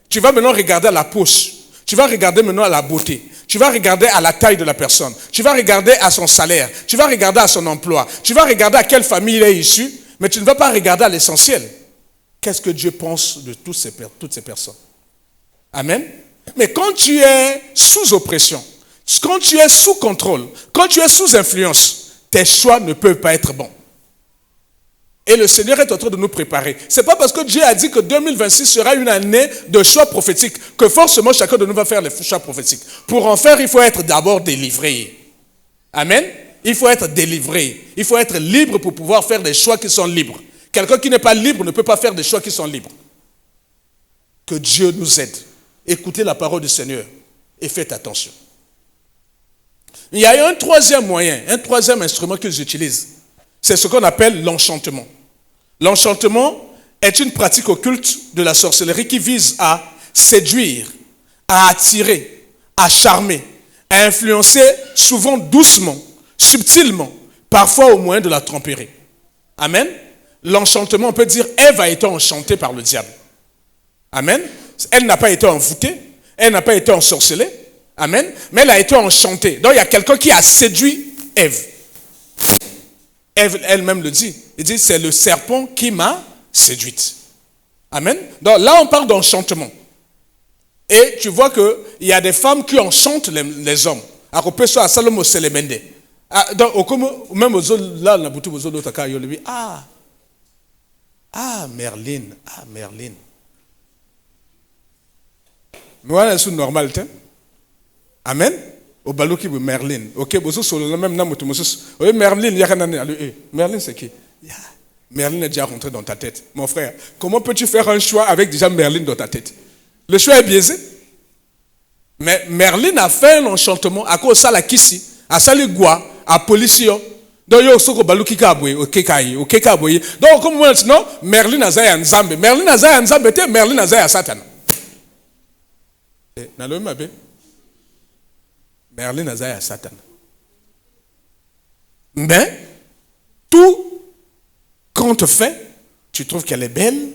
Tu vas maintenant regarder à la poche. Tu vas regarder maintenant à la beauté. Tu vas regarder à la taille de la personne. Tu vas regarder à son salaire. Tu vas regarder à son emploi. Tu vas regarder à quelle famille il est issu. Mais tu ne vas pas regarder à l'essentiel. Qu'est-ce que Dieu pense de toutes ces personnes? Amen. Mais quand tu es sous oppression, quand tu es sous contrôle, quand tu es sous influence, tes choix ne peuvent pas être bons. Et le Seigneur est en train de nous préparer. Ce n'est pas parce que Dieu a dit que 2026 sera une année de choix prophétiques que forcément chacun de nous va faire les choix prophétiques. Pour en faire, il faut être d'abord délivré. Amen. Il faut être délivré. Il faut être libre pour pouvoir faire des choix qui sont libres. Quelqu'un qui n'est pas libre ne peut pas faire des choix qui sont libres. Que Dieu nous aide. Écoutez la parole du Seigneur et faites attention. Il y a un troisième moyen, un troisième instrument qu'ils utilisent. C'est ce qu'on appelle l'enchantement. L'enchantement est une pratique occulte de la sorcellerie qui vise à séduire, à attirer, à charmer, à influencer souvent doucement, subtilement, parfois au moyen de la tromperie. Amen. L'enchantement, on peut dire, Ève a été enchantée par le diable. Amen. Elle n'a pas été envoûtée, elle n'a pas été ensorcelée. Amen. Mais elle a été enchantée. Donc il y a quelqu'un qui a séduit Ève. Ève elle-même le dit. Il dit, c'est le serpent qui m'a séduite. Amen. Donc là, on parle d'enchantement. Et tu vois qu'il y a des femmes qui enchantent les hommes. Donc, même aux autres, là, Merlin. Merlin. Moi, c'est normal. Amen. Au balouki de Merlin. Ok, vous avez même Merlin, Merlin, c'est qui? Merlin est déjà rentré dans ta tête. Mon frère, comment peux-tu faire un choix avec déjà Merlin dans ta tête? Le choix est biaisé. Mais Merlin a fait un enchantement à cause de la Kissi, à Saligua, à Policio. Donc, il y a aussi balouki kaboué, au Kekaï, au Kekaboy. Donc, comme maintenant, Merlin a zaya Nzambe. Merlin a zaya Nzambe, Merlin a zaya Satan. Nalo mabe. Merlin a Satan. Mais, tout compte fait, tu trouves qu'elle est belle,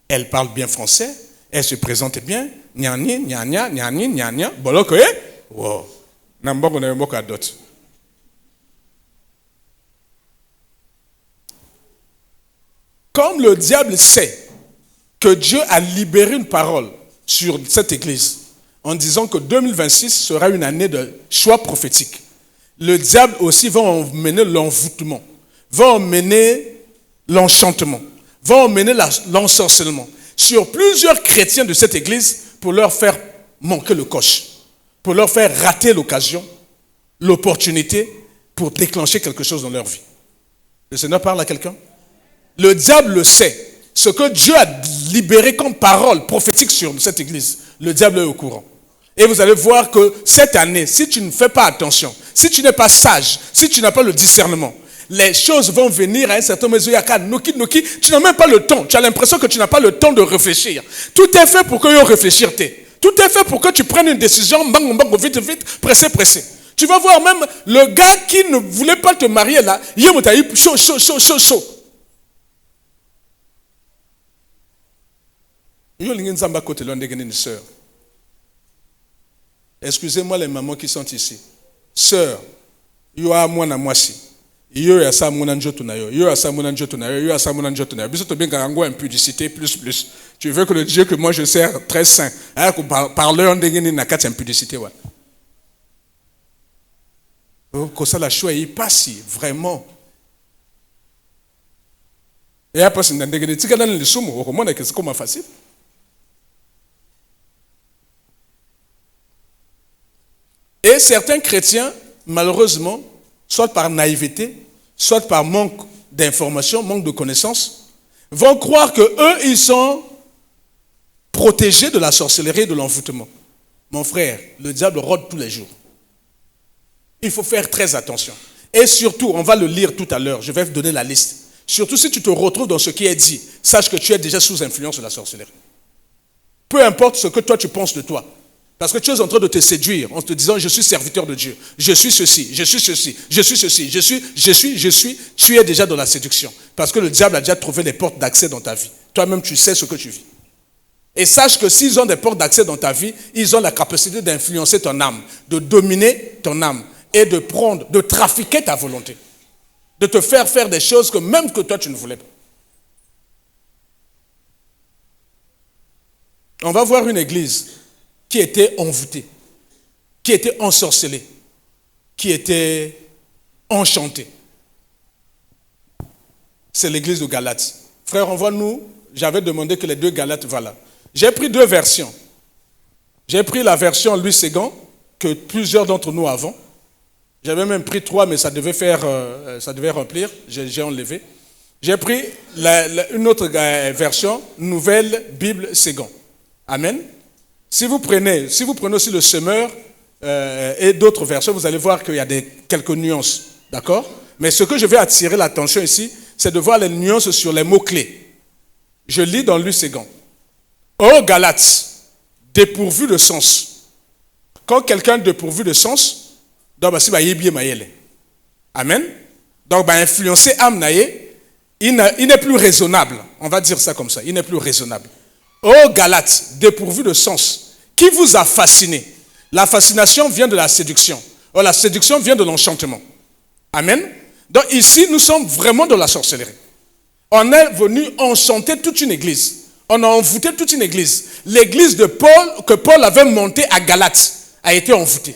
elle parle bien français, elle se présente bien, nyani, nyanya, nyani, nyanya, boloko, wow. Namboko na mboka dot. Comme le diable sait que Dieu a libéré une parole sur cette église, en disant que 2026 sera une année de choix prophétique. Le diable aussi va emmener l'envoûtement, va emmener l'enchantement, va emmener l'ensorcellement sur plusieurs chrétiens de cette église pour leur faire manquer le coche, pour leur faire rater l'occasion, l'opportunité pour déclencher quelque chose dans leur vie. Le Seigneur parle à quelqu'un? Le diable le sait. Ce que Dieu a libéré comme parole prophétique sur cette église, le diable est au courant. Et vous allez voir que cette année, si tu ne fais pas attention, si tu n'es pas sage, si tu n'as pas le discernement, les choses vont venir à un certain moment. Tu n'as même pas le temps. Tu as l'impression que tu n'as pas le temps de réfléchir. Tout est fait pour que tu réfléchisse. Tout est fait pour que tu prennes une décision, vite, vite, pressé. Tu vas voir même le gars qui ne voulait pas te marier là, il est chaud. Excusez-moi les mamans qui sont ici. Sœur, yo a moi na mwasi. Yo ya sa mona njoto na yo. Yo ya sa mona njoto na yo. Yo ya sa mona njoto na yo. Biso to bien garango impudicité plus. Tu veux que le Dieu que moi je sers très saint. Alors que parleur ndengeni na kati impudicité wa. Ko ça la choix il passe vraiment. Et après c'est ndengeni tika dans le sumo ko mona que c'est comme facile. Et certains chrétiens, malheureusement, soit par naïveté, soit par manque d'information, manque de connaissances, vont croire que eux, ils sont protégés de la sorcellerie et de l'envoûtement. Mon frère, le diable rôde tous les jours. Il faut faire très attention. Et surtout, on va le lire tout à l'heure, je vais vous donner la liste. Surtout si tu te retrouves dans ce qui est dit, sache que tu es déjà sous influence de la sorcellerie. Peu importe ce que toi tu penses de toi. Parce que tu es en train de te séduire en te disant je suis serviteur de Dieu, je suis ceci, tu es déjà dans la séduction. Parce que le diable a déjà trouvé les portes d'accès dans ta vie. Toi-même tu sais ce que tu vis. Et sache que s'ils ont des portes d'accès dans ta vie, ils ont la capacité d'influencer ton âme, de dominer ton âme et de prendre, de trafiquer ta volonté. De te faire faire des choses que même que toi tu ne voulais pas. On va voir une église qui était envoûtée, qui était ensorcelée, qui était enchantée. C'est l'église de Galate. Frère, envoie-nous, j'avais demandé que les 2 Galates, voilà. J'ai pris 2 versions. J'ai pris la version Louis Ségan, que plusieurs d'entre nous avons. J'avais même pris 3, mais ça devait remplir. J'ai enlevé. J'ai pris une autre version, Nouvelle Bible Ségan. Amen. Si vous prenez aussi le Semeur et d'autres versions, vous allez voir qu'il y a quelques nuances. D'accord? Mais ce que je vais attirer l'attention ici, c'est de voir les nuances sur les mots-clés. Je lis dans Louis Ségan. Ô Galates, dépourvu de sens. Quand quelqu'un est dépourvu de sens, donc amen. Donc influencer âme il n'est plus raisonnable. On va dire ça comme ça. Il n'est plus raisonnable. Ô Galates, dépourvu de sens, qui vous a fasciné? La fascination vient de la séduction. Or, la séduction vient de l'enchantement. Amen. Donc ici, nous sommes vraiment dans la sorcellerie. On est venu enchanter toute une église. On a envoûté toute une église. L'église de Paul, que Paul avait montée à Galate, a été envoûtée.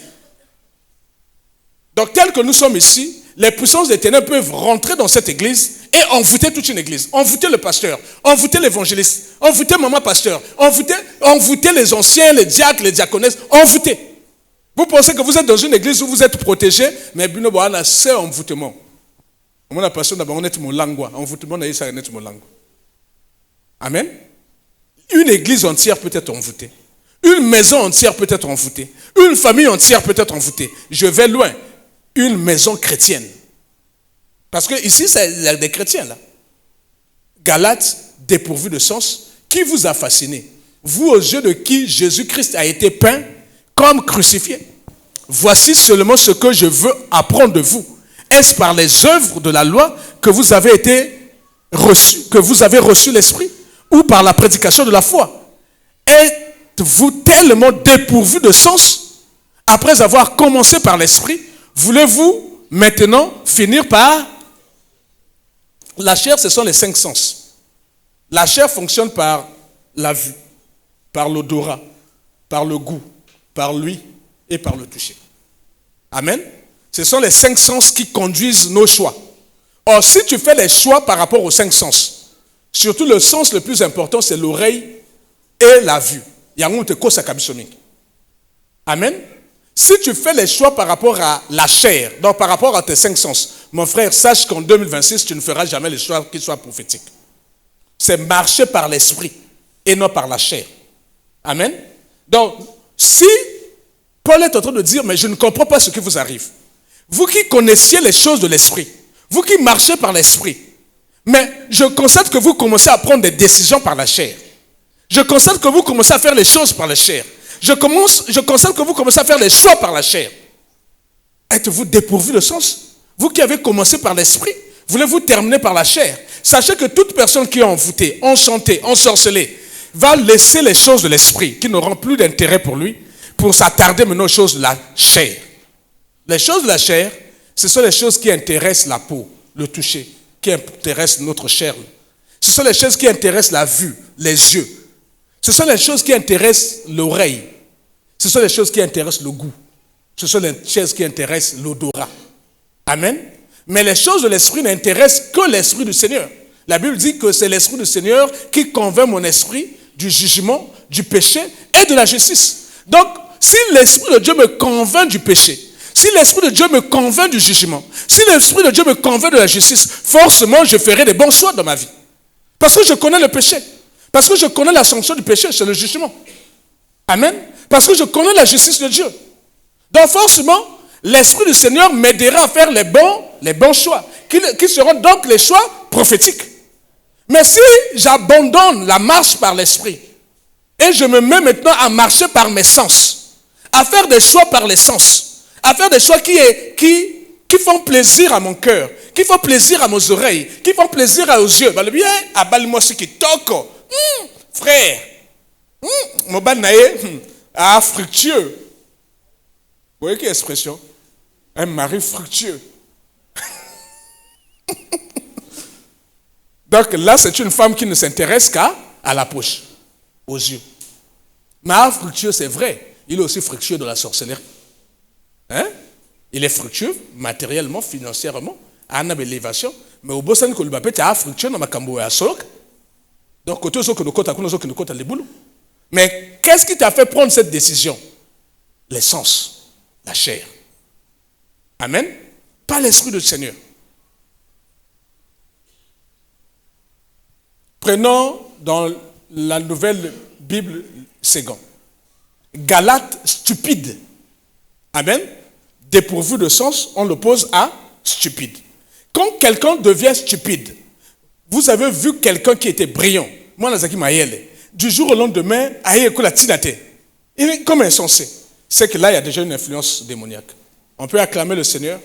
Donc tel que nous sommes ici, les puissances des ténèbres peuvent rentrer dans cette église et envoûter toute une église. Envoûter le pasteur, envoûter l'évangéliste, envoûter maman pasteur, envoûter les anciens, les diacres, les diaconesses, envoûter. Vous pensez que vous êtes dans une église où vous êtes protégé, mais c'est envoûtement. On a passion d'abord, on est mon langue. Envoûtement, on a ça, on est mon langue. Amen. Une église entière peut être envoûtée. Une maison entière peut être envoûtée. Une famille entière peut être envoûtée. Je vais loin. Une maison chrétienne. Parce que ici, c'est des chrétiens là. Galates, dépourvu de sens, qui vous a fasciné? Vous, aux yeux de qui Jésus-Christ a été peint comme crucifié. Voici seulement ce que je veux apprendre de vous. Est-ce par les œuvres de la loi que vous avez été reçu, que vous avez reçu l'Esprit, ou par la prédication de la foi? Êtes-vous tellement dépourvu de sens, après avoir commencé par l'Esprit, voulez-vous maintenant finir par... La chair, ce sont les 5 sens. La chair fonctionne par la vue, par l'odorat, par le goût, par l'ouïe et par le toucher. Amen. Ce sont les 5 sens qui conduisent nos choix. Or, si tu fais les choix par rapport aux 5 sens, surtout le sens le plus important, c'est l'oreille et la vue. Amen. Si tu fais les choix par rapport à la chair, donc par rapport à tes 5 sens, mon frère, sache qu'en 2026, tu ne feras jamais les choix qui soient prophétiques. C'est marcher par l'esprit et non par la chair. Amen. Donc, si Paul est en train de dire, mais je ne comprends pas ce qui vous arrive. Vous qui connaissiez les choses de l'esprit, vous qui marchez par l'esprit, mais je constate que vous commencez à prendre des décisions par la chair. Je constate que vous commencez à faire les choses par la chair. Je constate que vous commencez à faire les choix par la chair. Êtes-vous dépourvu de sens? Vous qui avez commencé par l'esprit, voulez-vous terminer par la chair? Sachez que toute personne qui est envoûtée, enchantée, ensorcelée, va laisser les choses de l'esprit qui n'auront plus d'intérêt pour lui, pour s'attarder maintenant aux choses de la chair. Les choses de la chair, ce sont les choses qui intéressent la peau, le toucher, qui intéressent notre chair. Ce sont les choses qui intéressent la vue, les yeux. Ce sont les choses qui intéressent l'oreille. Ce sont les choses qui intéressent le goût. Ce sont les choses qui intéressent l'odorat. Amen. Mais les choses de l'esprit n'intéressent que l'esprit du Seigneur. La Bible dit que c'est l'esprit du Seigneur qui convainc mon esprit du jugement, du péché et de la justice. Donc, si l'esprit de Dieu me convainc du péché, si l'esprit de Dieu me convainc du jugement, si l'esprit de Dieu me convainc de la justice, forcément je ferai des bons choix dans ma vie. Parce que je connais le péché. Parce que je connais la sanction du péché, c'est le jugement. Amen. Parce que je connais la justice de Dieu. Donc forcément, l'Esprit du Seigneur m'aidera à faire les bons choix, qui seront donc les choix prophétiques. Mais si j'abandonne la marche par l'Esprit, et je me mets maintenant à marcher par mes sens, à faire des choix par les sens, à faire des choix qui font plaisir à mon cœur, qui font plaisir à mes oreilles, qui font plaisir aux yeux. Frère, Mon banaye, fructueux. Vous voyez quelle expression? Un mari fructueux. Donc là, c'est une femme qui ne s'intéresse qu'à la poche, aux yeux. Mais fructueux, c'est vrai. Il est aussi fructueux de la sorcellerie. Hein? Il est fructueux matériellement, financièrement, à une élévation. Mais au bout de que le bapé est fructueux dans ma cambo et à solok. Donc, côté aux que nous côté à les boulots. Mais qu'est-ce qui t'a fait prendre cette décision? Les sens, la chair. Amen. Pas l'esprit du Seigneur. Prenons dans la nouvelle Bible Ségon. Galates stupide. Amen. Dépourvu de sens, on l'oppose à stupide. Quand quelqu'un devient stupide, vous avez vu quelqu'un qui était brillant. Moi, Nazaki Mayele. Du jour au lendemain, il est comme insensé. C'est que là, il y a déjà une influence démoniaque. On peut acclamer le Seigneur.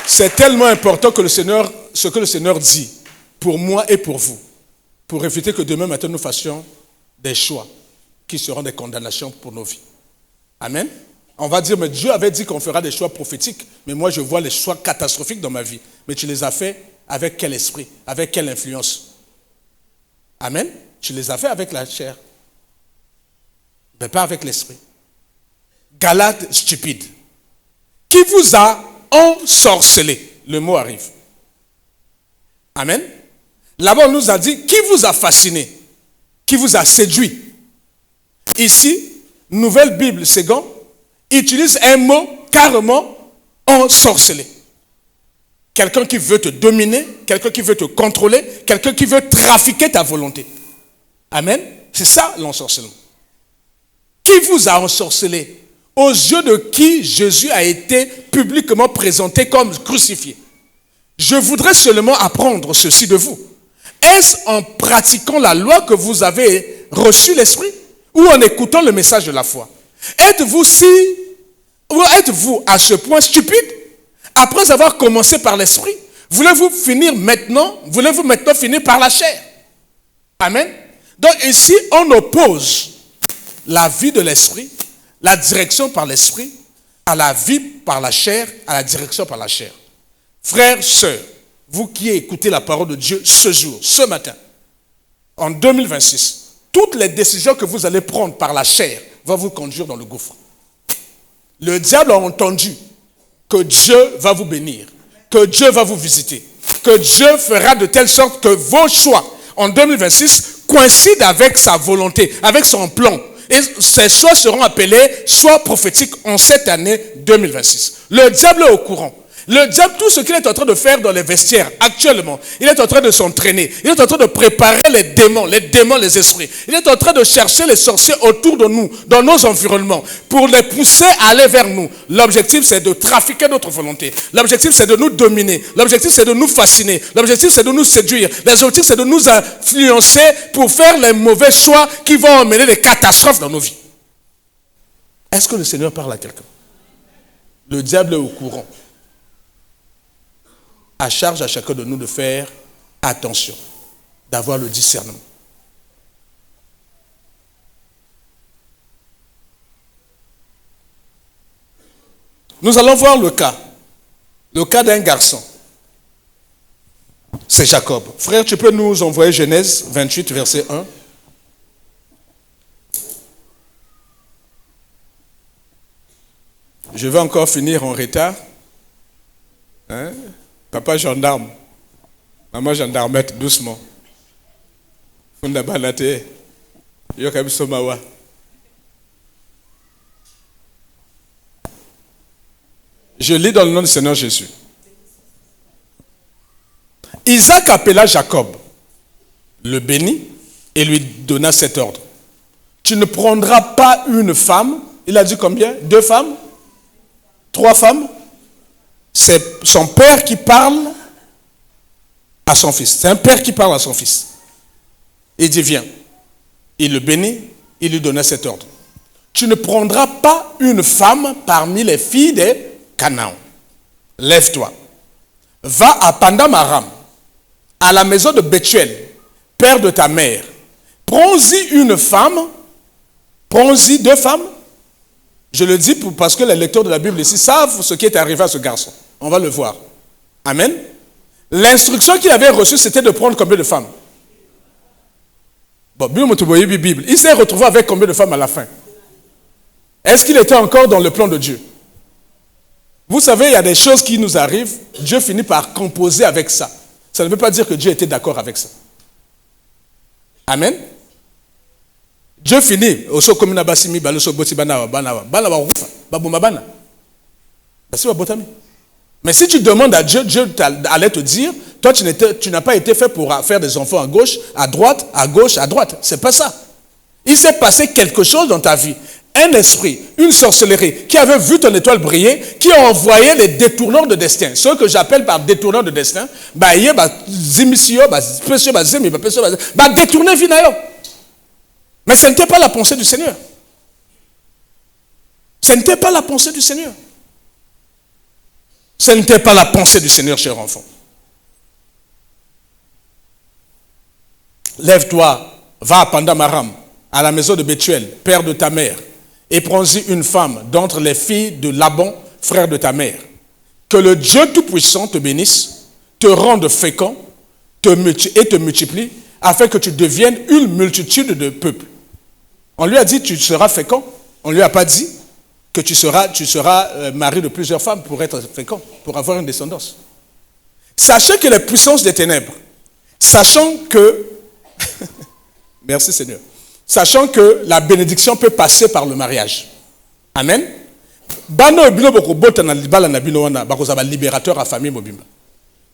C'est tellement important que ce que le Seigneur dit, pour moi et pour vous, pour éviter que demain matin nous fassions des choix qui seront des condamnations pour nos vies. Amen. On va dire, mais Dieu avait dit qu'on fera des choix prophétiques, mais moi je vois les choix catastrophiques dans ma vie. Mais tu les as fait avec quel esprit, avec quelle influence? Amen. Tu les as fait avec la chair, mais pas avec l'esprit. Galates stupide. Qui vous a ensorcelé? Le mot arrive. Amen. Là-bas, on nous a dit, qui vous a fasciné? Qui vous a séduit? Ici, Nouvelle Bible Ségon utilise un mot carrément ensorcelé. Quelqu'un qui veut te dominer, quelqu'un qui veut te contrôler, quelqu'un qui veut trafiquer ta volonté. Amen. C'est ça l'ensorcellement. Qui vous a ensorcelé? Aux yeux de qui Jésus a été publiquement présenté comme crucifié. Je voudrais seulement apprendre ceci de vous. Est-ce en pratiquant la loi que vous avez reçu l'esprit ou en écoutant le message de la foi? Êtes-vous à ce point stupide? Après avoir commencé par l'esprit, voulez-vous maintenant finir par la chair? Amen. Donc ici, on oppose la vie de l'esprit, la direction par l'esprit, à la vie par la chair, à la direction par la chair. Frères, sœurs, vous qui écoutez la parole de Dieu ce jour, ce matin, en 2026, toutes les décisions que vous allez prendre par la chair vont vous conduire dans le gouffre. Le diable a entendu que Dieu va vous bénir, que Dieu va vous visiter, que Dieu fera de telle sorte que vos choix en 2026 coïncident avec sa volonté, avec son plan. Et ces choix seront appelés choix prophétiques en cette année 2026. Le diable est au courant. Le diable, tout ce qu'il est en train de faire dans les vestiaires actuellement, il est en train de s'entraîner. Il est en train de préparer les démons, les esprits. Il est en train de chercher les sorciers autour de nous, dans nos environnements, pour les pousser à aller vers nous. L'objectif, c'est de trafiquer notre volonté. L'objectif, c'est de nous dominer. L'objectif, c'est de nous fasciner. L'objectif, c'est de nous séduire. L'objectif, c'est de nous influencer pour faire les mauvais choix qui vont emmener des catastrophes dans nos vies. Est-ce que le Seigneur parle à quelqu'un? Le diable est au courant. À charge à chacun de nous de faire attention, d'avoir le discernement. Nous allons voir le cas d'un garçon. C'est Jacob. Frère, tu peux nous envoyer Genèse 28, verset 1. Je vais encore finir en retard. Hein? Papa gendarme, maman gendarmette, doucement. Funda balate, yokabiso mawa. Je lis dans le nom du Seigneur Jésus. Isaac appela Jacob, le bénit et lui donna cet ordre. Tu ne prendras pas une femme. Il a dit combien? 2 femmes? 3 femmes? C'est son père qui parle à son fils. C'est un père qui parle à son fils. Il dit, viens. Il le bénit, il lui donna cet ordre. Tu ne prendras pas une femme parmi les filles de Canaan. Lève-toi. Va à Pandam Aram à la maison de Bethuel, père de ta mère. Prends-y une femme, prends-y 2 femmes. Je le dis parce que les lecteurs de la Bible ici savent ce qui est arrivé à ce garçon. On va le voir. Amen. L'instruction qu'il avait reçue, c'était de prendre combien de femmes? Bon, Bible. Il s'est retrouvé avec combien de femmes à la fin? Est-ce qu'il était encore dans le plan de Dieu? Vous savez, il y a des choses qui nous arrivent, Dieu finit par composer avec ça. Ça ne veut pas dire que Dieu était d'accord avec ça. Amen. Dieu finit. Mais si tu demandes à Dieu, Dieu allait te dire, toi tu n'as pas été fait pour faire des enfants à gauche, à droite, à gauche, à droite. C'est pas ça. Il s'est passé quelque chose dans ta vie. Un esprit, une sorcellerie qui avait vu ton étoile briller, qui a envoyé les détourneurs de destin. Ceux que j'appelle par détourneurs de destin, détourner vinayo. Mais ce n'était pas la pensée du Seigneur. Ce n'était pas la pensée du Seigneur. Ce n'était pas la pensée du Seigneur, cher enfant. Lève-toi, va à Pandamaram, à la maison de Bethuel, père de ta mère, et prends-y une femme d'entre les filles de Laban, frère de ta mère. Que le Dieu Tout-Puissant te bénisse, te rende fécond et te multiplie, afin que tu deviennes une multitude de peuples. On lui a dit, tu seras fécond. On ne lui a pas dit que tu seras mari de plusieurs femmes pour être fécond, pour avoir une descendance. Sachez que les puissances des ténèbres, sachant que, merci Seigneur, sachant que la bénédiction peut passer par le mariage. Amen. Libérateur à famille mobimba.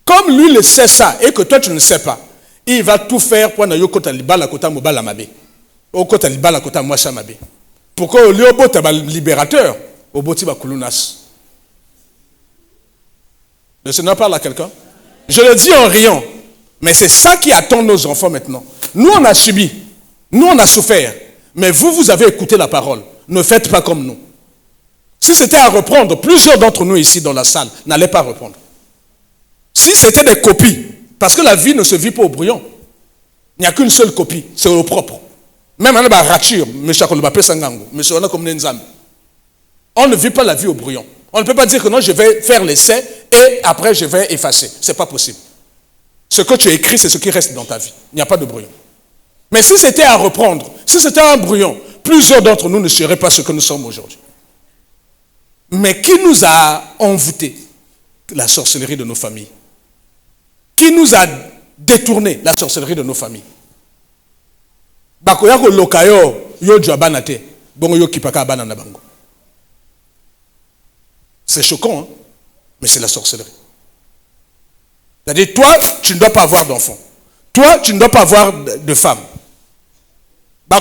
Comme lui le sait ça et que toi tu ne sais pas, il va tout faire pour pourquoi au lieu de libérateur, au boti ba kulunas. Le Seigneur parle à quelqu'un. Je le dis en riant, mais c'est ça qui attend nos enfants maintenant. Nous on a subi, nous on a souffert, mais vous avez écouté la parole. Ne faites pas comme nous. Si c'était à reprendre, plusieurs d'entre nous ici dans la salle n'allaient pas reprendre. Si c'était des copies, parce que la vie ne se vit pas au brouillon, il n'y a qu'une seule copie, c'est au propre. Même on a rature, on ne vit pas la vie au brouillon. On ne peut pas dire que non, je vais faire l'essai et après je vais effacer. Ce n'est pas possible. Ce que tu as écrit, c'est ce qui reste dans ta vie. Il n'y a pas de brouillon. Mais si c'était à reprendre, si c'était un brouillon, plusieurs d'entre nous ne seraient pas ce que nous sommes aujourd'hui. Mais qui nous a envoûté? La sorcellerie de nos familles. Qui nous a détourné? La sorcellerie de nos familles. C'est choquant, hein? Mais c'est la sorcellerie. C'est-à-dire, toi, tu ne dois pas avoir d'enfant. Toi, tu ne dois pas avoir de femme. Eux,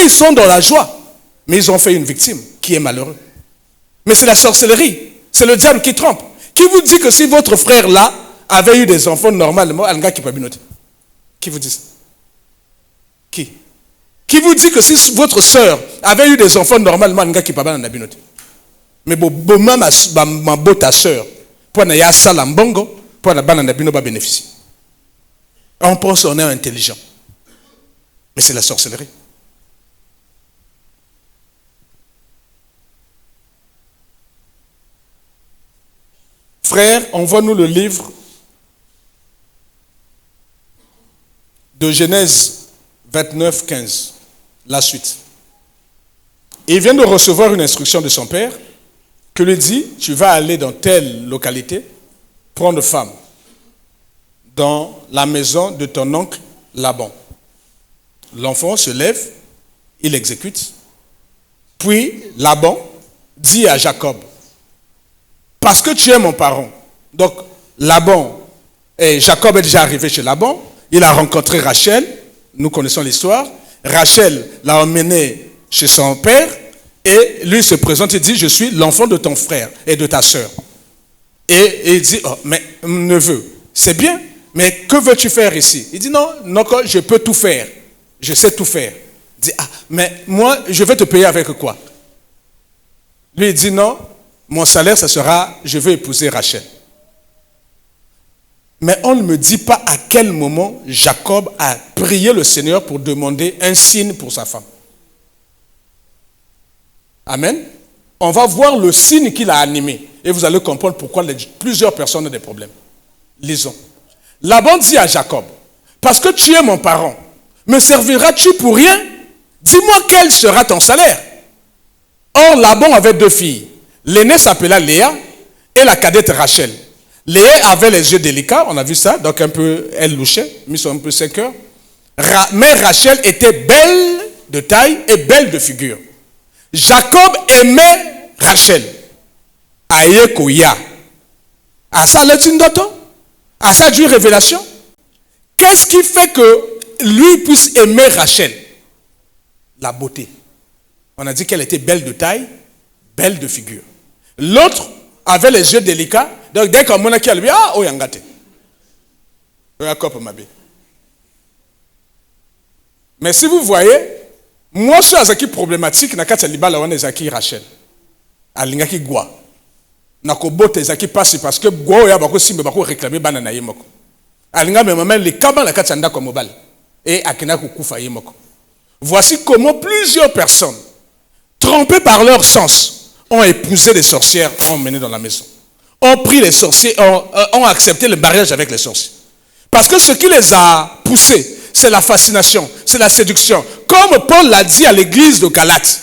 ils sont dans la joie, mais ils ont fait une victime qui est malheureux. Mais c'est la sorcellerie. C'est le diable qui trompe. Qui vous dit que si votre frère là avait eu des enfants normalement, qui vous dit ça? Qui vous dit que si votre soeur avait eu des enfants normalement, mais ma ta soeur, pour na salambongo, pour na bana nabino ba bénéficier. On pense qu'on est intelligent. Mais c'est la sorcellerie. Frère, envoie-nous le livre de Genèse 29, 15. La suite. Et il vient de recevoir une instruction de son père qui lui dit, tu vas aller dans telle localité, prendre femme dans la maison de ton oncle Laban. L'enfant se lève, il exécute. Puis Laban dit à Jacob, parce que tu es mon parent. Donc Laban, et Jacob est déjà arrivé chez Laban, il a rencontré Rachel, nous connaissons l'histoire. Rachel l'a emmené chez son père et lui se présente et dit, je suis l'enfant de ton frère et de ta sœur. Et il dit, oh, mais neveu, c'est bien, mais que veux-tu faire ici? Il dit, non, je peux tout faire, je sais tout faire. Il dit, ah, mais moi, je vais te payer avec quoi? Lui, il dit non, mon salaire, ce sera, je vais épouser Rachel. Mais on ne me dit pas à quel moment Jacob a prié le Seigneur pour demander un signe pour sa femme. Amen. On va voir le signe qu'il a animé. Et vous allez comprendre pourquoi plusieurs personnes ont des problèmes. Lisons. Laban dit à Jacob, parce que tu es mon parent, me serviras-tu pour rien? Dis-moi quel sera ton salaire. Or, Laban avait 2 filles. L'aînée s'appela Léa et la cadette Rachel. Léa avait les yeux délicats, on a vu ça, donc un peu, elle louchait, mis sur un peu ses cœurs. Mais Rachel était belle de taille et belle de figure. Jacob aimait Rachel. Ayekoya. À ça, le à ça, Dieu révélation. Qu'est-ce qui fait que lui puisse aimer Rachel? La beauté. On a dit qu'elle était belle de taille, belle de figure. L'autre avait les yeux délicats. Donc dès qu'on a qui a lui, ah, oh, yangate. Mais si vous voyez, moi, je suis un problématique, na kati libala wana ezaki Rachel. Alingaki gwa. Na ko bote ezaki passe parce que gwa ya bako simbe bako réclamer bana na yemoko. Alinga me maman le kaba na kati ndako mobile et akina ko kufa yemoko. Voici comment plusieurs personnes trompées par leur sens ont épousé les sorcières, ont emmené dans la maison. Ont pris les sorciers, ont accepté le mariage avec les sorciers. Parce que ce qui les a poussés, c'est la fascination, c'est la séduction. Comme Paul l'a dit à l'église de Galate.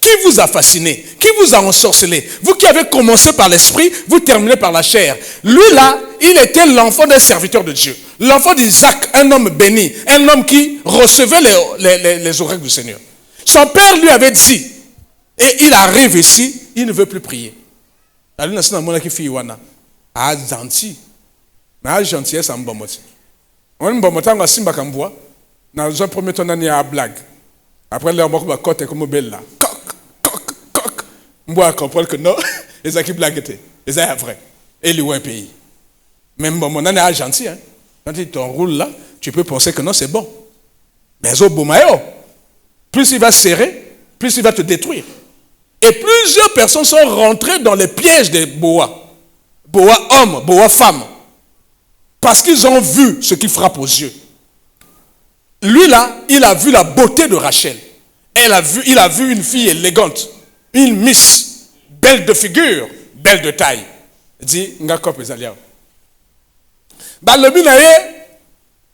Qui vous a fasciné? Qui vous a ensorcelé? Vous qui avez commencé par l'esprit, vous terminez par la chair. Lui là, il était l'enfant d'un serviteur de Dieu. L'enfant d'Isaac, un homme béni. Un homme qui recevait les oracles du Seigneur. Son père lui avait dit, et il arrive ici, il ne veut plus prier. La lune a mon qui fille wana. Ah gentil. Na gentillesse en bomoti. On ne bomota nga simba kamboa. Na un premier temps on a blague. Après leur moko ba côté comme belle là. Coq. Moi comprendre que non, les qui blague était. Et ça est vrai. Et lui un pays. Même bon on est gentil hein. Quand tu t'enroules là, tu peux penser que non c'est bon. Mais au bomayo, plus il va serrer, plus il va te détruire. Et plusieurs personnes sont rentrées dans les pièges des boas. Boas hommes, boas femmes. Parce qu'ils ont vu ce qui frappe aux yeux. Lui là, il a vu la beauté de Rachel. Il a vu une fille élégante. Une miss, belle de figure, belle de taille. Il dit, Ngakop Ezalia.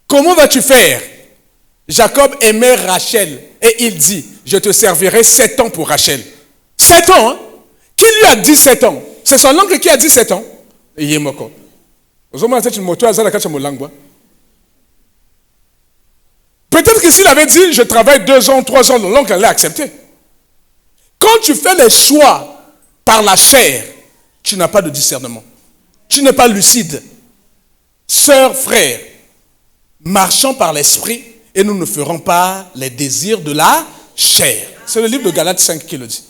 Comment vas-tu faire? Jacob aimait Rachel. Et il dit, je te servirai 7 ans pour Rachel. 7 ans, hein? Qui lui a dit 7 ans? C'est son oncle qui a dit 7 ans. Yemoko. Peut-être que s'il avait dit, je travaille 2 ans, 3 ans, l'oncle allait accepter. Quand tu fais les choix par la chair, tu n'as pas de discernement. Tu n'es pas lucide. Sœurs, frères, marchons par l'esprit et nous ne ferons pas les désirs de la chair. C'est le livre de Galates 5 qui le dit.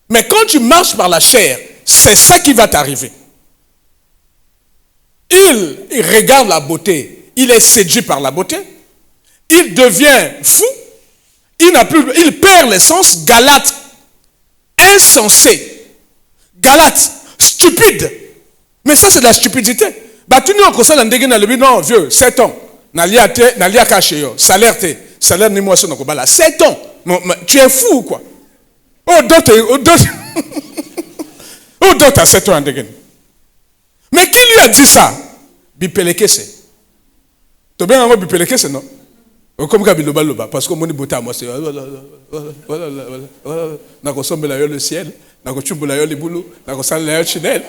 Mais quand tu marches par la chair, c'est ça qui va t'arriver. Il regarde la beauté, il est séduit par la beauté, il devient fou, il perd les sens. Galate, insensé. Galate, stupide. Mais ça c'est de la stupidité. Bah tu n'as pas le non vieux, 7 ans. Nalia caché yo, salaire ni moi son ko bala 7 ans. Tu es fou quoi. Oh d'autres à 7 ans. Mais qui lui a dit ça? Bipelekese. Tu bien encore Bipelekese non? Comme Kabiloba Loba, parce que mon ibota moi c'est voilà. Na ko sombe la yo le ciel, na ko chumbu la yo le boulou, na ko sal la yo chinel.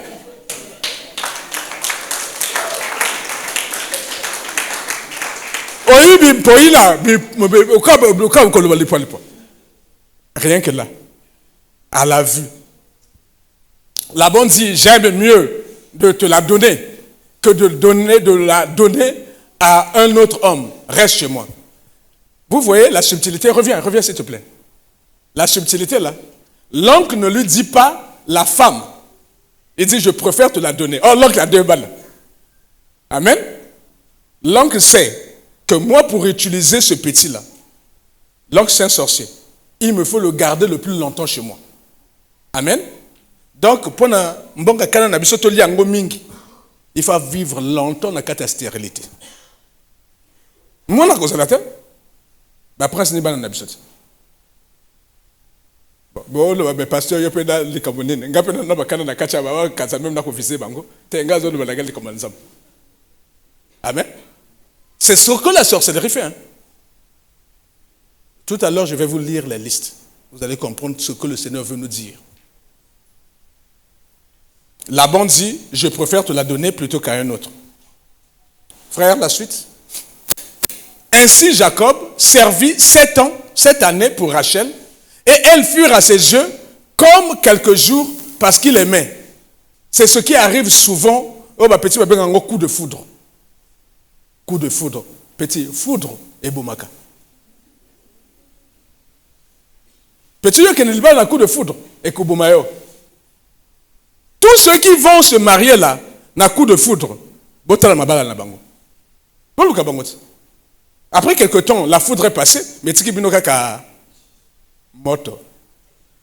Rien que là. À la vue. Laban dit, j'aime mieux de te la donner que de la donner à un autre homme. Reste chez moi. Vous voyez, la subtilité, reviens s'il te plaît. La subtilité là. L'oncle ne lui dit pas la femme. Il dit, je préfère te la donner. Oh, l'oncle a 2 balles. Amen. L'oncle sait que moi, pour utiliser ce petit-là, l'oncle c'est un sorcier. Il me faut le garder le plus longtemps chez moi. Amen. Donc, pour mbonga kana na biso toli yango mingi, il faut vivre longtemps dans la stérilité. Moi, je suis consolateur. Je prince n'est pas dans la biso. Bon, le pasteur, il peut aller les Camerounais. Il peut aller dans la kacha, même dans l'officier bango. T'es un gars de la gueule comme ensemble. Amen. C'est ce que la sorcellerie fait. Hein? Tout à l'heure, je vais vous lire les listes. Vous allez comprendre ce que le Seigneur veut nous dire. Laban dit, je préfère te la donner plutôt qu'à un autre. Frère, la suite. Ainsi Jacob servit 7 ans, 7 années pour Rachel, et elles furent à ses yeux comme quelques jours parce qu'il aimait. C'est ce qui arrive souvent. Oh, bah, petit, un coup de foudre. Coup de foudre. Petit, foudre et boumaka. Petit, il y a un coup de foudre et kubumayo. Tous ceux qui vont se marier là, na coup de foudre, après quelque temps, la foudre est passée, mais tu bino kaka moto.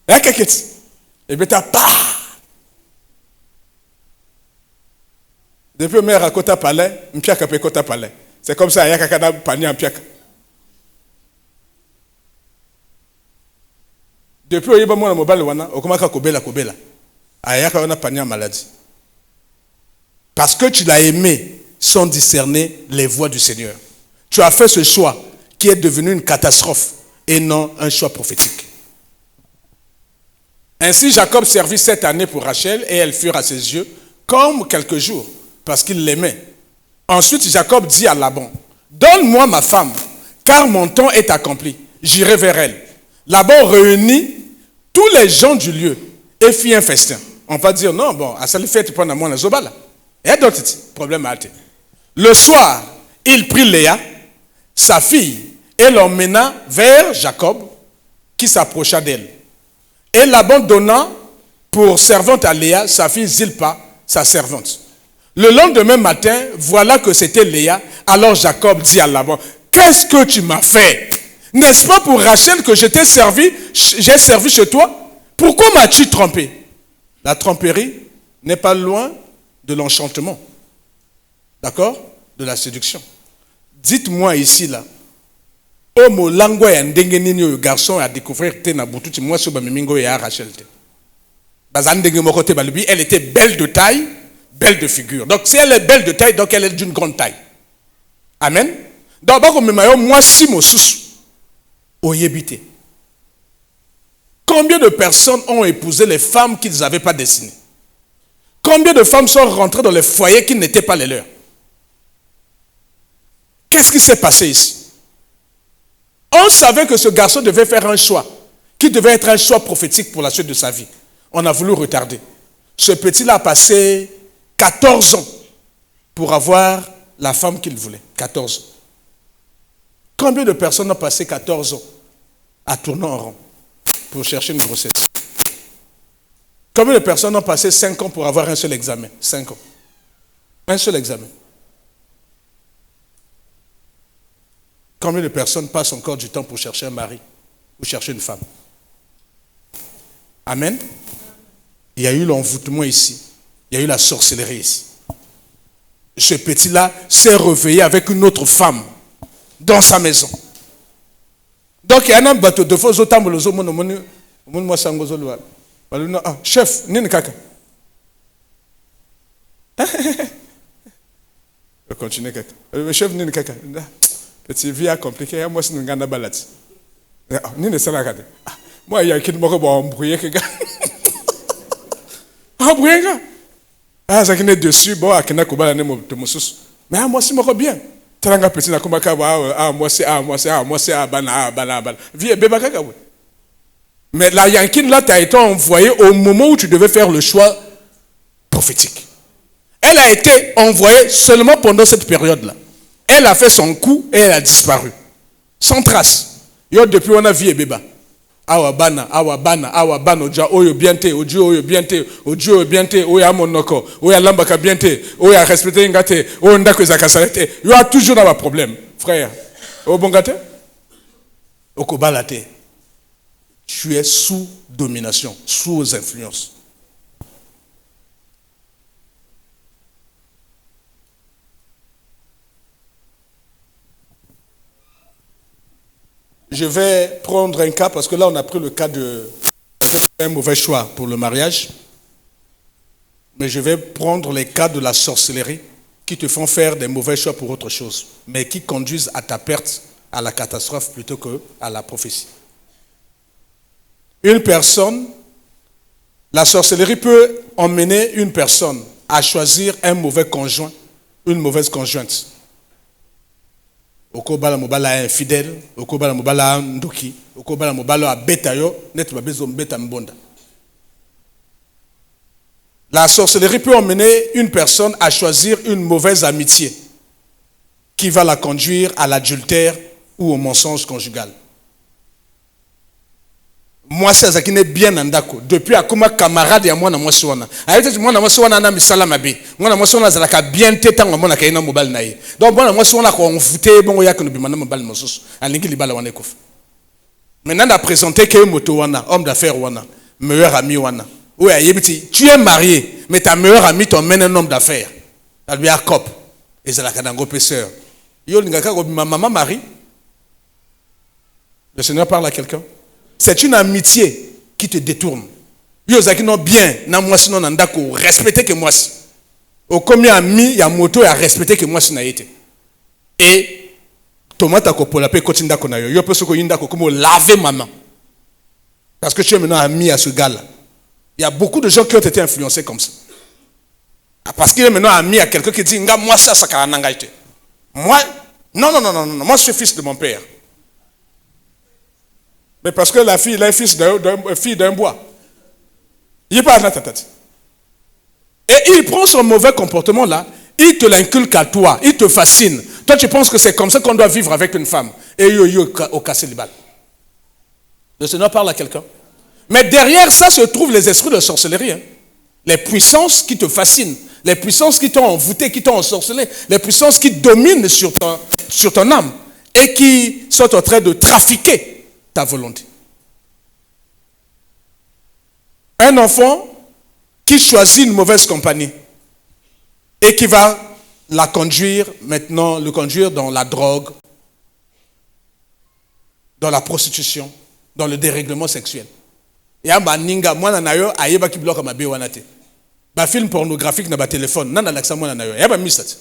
Et bien, depuis mère à Kota Palais, mpiaka pe Kota Palais. C'est comme ça, il y a kaka panier en piaka. Depuis il y a mon mobile wana, okomaka kobela. Ayaka on a panier en maladie. Parce que tu l'as aimé sans discerner les voies du Seigneur. Tu as fait ce choix qui est devenu une catastrophe et non un choix prophétique. Ainsi, Jacob servit 7 années pour Rachel et elles furent à ses yeux comme quelques jours parce qu'il l'aimait. Ensuite, Jacob dit à Laban, donne-moi ma femme, car mon temps est accompli. J'irai vers elle. Laban réunit tous les gens du lieu et fit un festin. On va dire, non, bon, à ça le fait, tu prends à moi la zobala. Et d'autres problème à le soir, il prit Léa, sa fille, et l'emmena vers Jacob, qui s'approcha d'elle. Et Laban donna pour servante à Léa, sa fille Zilpa, sa servante. Le lendemain matin, voilà que c'était Léa. Alors Jacob dit à Laban, qu'est-ce que tu m'as fait? N'est-ce pas pour Rachel que j'ai servi chez toi? Pourquoi m'as-tu trompé? La tromperie n'est pas loin de l'enchantement. D'accord? De la séduction. Dites-moi ici, là, Omo langwa ya ndenge nini oyo garçon a découvrir te na bututi moi so ba mimingo ya Rachel te. Bazan ndenge moko te balubi, elle était belle de taille, belle de figure. Donc si elle est belle de taille, donc elle est d'une grande taille. Amen. Donc bako memayo moi si mosusu oyebite. Combien de personnes ont épousé les femmes qu'ils n'avaient pas destinées? Combien de femmes sont rentrées dans les foyers qui n'étaient pas les leurs? Qu'est-ce qui s'est passé ici? On savait que ce garçon devait faire un choix, qui devait être un choix prophétique pour la suite de sa vie. On a voulu retarder. Ce petit-là a passé 14 ans pour avoir la femme qu'il voulait. 14 ans. Combien de personnes ont passé 14 ans à tourner en rond pour chercher une grossesse? Combien de personnes ont passé 5 ans pour avoir un seul examen? 5 ans. Un seul examen. Combien de personnes passent encore du temps pour chercher un mari ou chercher une femme? Amen. Il y a eu l'envoûtement ici. Il y a eu la sorcellerie ici. Ce petit-là s'est réveillé avec une autre femme dans sa maison. Donc il y a un bateau de faux automolozo mon sangozolo. Ah, chef, nini kaka. Je continue kaka. Le chef nini kaka. Petit vie a compliqué, moi c'est une grande balade. Nini sala kaka. Moi il y a qui me va embrouiller kaka. Embrouiller kaka. Ah ça qui est dessus, bon akina kubala ne mo mususu. Mais moi c'est moi bien. Talanga petit na kumaka moi c'est bana. Vie beba kaka. Mais la Yankine, là, tu as été envoyée au moment où tu devais faire le choix prophétique. Elle a été envoyée seulement pendant cette période-là. Elle a fait son coup et elle a disparu. Sans trace. Yo, depuis, on a vu Beba. Awa bana, oja, oyo biente, ojo biente, ojo biente, oya monoko, oya lambaka biente, oya respecté ngate, oya ndako zakasarete. Il y a toujours un problème, frère. Au bon gâté? Au kobalate. tu es sous domination, sous influence. Je vais prendre un cas, parce que là on a pris le cas de un mauvais choix pour le mariage. Mais je vais prendre les cas de la sorcellerie qui te font faire des mauvais choix pour autre chose, mais qui conduisent à ta perte, à la catastrophe plutôt qu'à la prophétie. Une personne, la sorcellerie peut emmener une personne à choisir un mauvais conjoint, une mauvaise conjointe. Okobala mobala infidèle, okobala mobala ndoki, okobala mobala betayo, net babezo mbeta mbonda. La sorcellerie peut emmener une personne à choisir une mauvaise amitié qui va la conduire à l'adultère ou au mensonge conjugal. Moi, c'est ça qui n'est bien andako. Depuis à comme camarade ya moi na moi sona. Ayete moi na moi sona na misala mabe. Moi na moi sona za ka bien teta ngamo na kaina mobile na ye. Donc moi na moi sona ko mfute bongo ya kono bimana mobile mosusu. Alingi libala wana kof. Maintenant à présenter que moto wana, homme d'affaires wana, meilleur ami wana. Oui, tu es marié, mais ta meilleure amie t'emmène un homme d'affaires. Elle lui a cop. Et c'est la cadango pêcheur. Yo l'ingaka ma maman Marie. Le Seigneur parle à quelqu'un. C'est une amitié qui te détourne. Yo zaki non bien, na moi sinon nandako respecter que moi. Au combien ami ya moto ya respecter que moi si na été. Et tomate ko pola pe kotinda ko na yo. Yo peut se ko yinda ko comme laver maman. Parce que tu es maintenant ami à ce gars-là. Il y a beaucoup de gens qui ont été influencés comme ça. Parce qu'il est maintenant ami à quelqu'un qui dit moi ça ça nangaite. Moi non, moi je suis fils de mon père. Mais parce que la fille est fils d'un bois. Il n'est pas à tête. Et il prend son mauvais comportement là, il te l'inculque à toi, il te fascine. Toi tu penses que c'est comme ça qu'on doit vivre avec une femme. Et yo au cassé les balles. Le Seigneur parle à quelqu'un. Mais derrière ça se trouvent les esprits de sorcellerie. Hein. Les puissances qui te fascinent, les puissances qui t'ont envoûté, qui t'ont ensorcelé, les puissances qui dominent sur ton âme et qui sont en train de trafiquer ta volonté. Un enfant qui choisit une mauvaise compagnie et qui va la conduire maintenant, le conduire dans la drogue, dans la prostitution, dans le dérèglement sexuel. Et un baninga, moi nanayo, ayeba ki bloque ma bewanate. Ba film pornographique na ba téléphone, nana laksa moi nanayo. Yaba misat.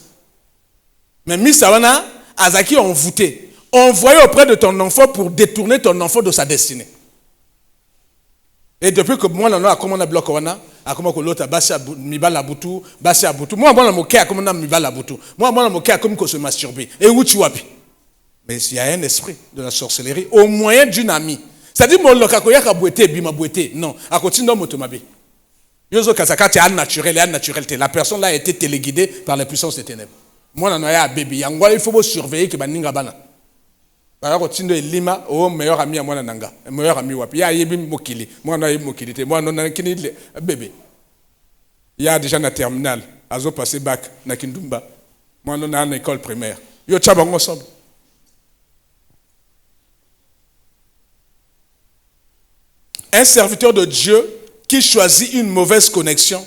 Mais misawana, azaki envoûté. Envoyé auprès de ton enfant pour détourner ton enfant de sa destinée. Et depuis que moi, on a comment on a bloqué, on a comment que l'autre a mibala butu, bassi à butu. Moi, on a moqué à comment on a mibala butu. Moi, on a moqué à comment qu'on se masturbe. Et où tu wapi? Mais il y a un esprit de la sorcellerie au moyen d'une amie. C'est-à-dire, mon lokakoya ka bouete, bima bouete. Non, à continuer dans motomabe. Yozo kasaka, tu es naturel, la personne là a été téléguidée par les puissances des ténèbres. Moi, on a un bébé. Il faut surveiller que baninga bana. Alors, Lima, oh, meilleur ami à moi, nanga. Meilleur ami, wapi. Ya yebi mokili. Moi, na yebi mokili. Moi, non, na kini bébé. Il y a déjà na terminale. Azo passé bac, na kindumba. Moi, non, na une école primaire. Yo tchabang ensemble. Un serviteur de Dieu qui choisit une mauvaise connexion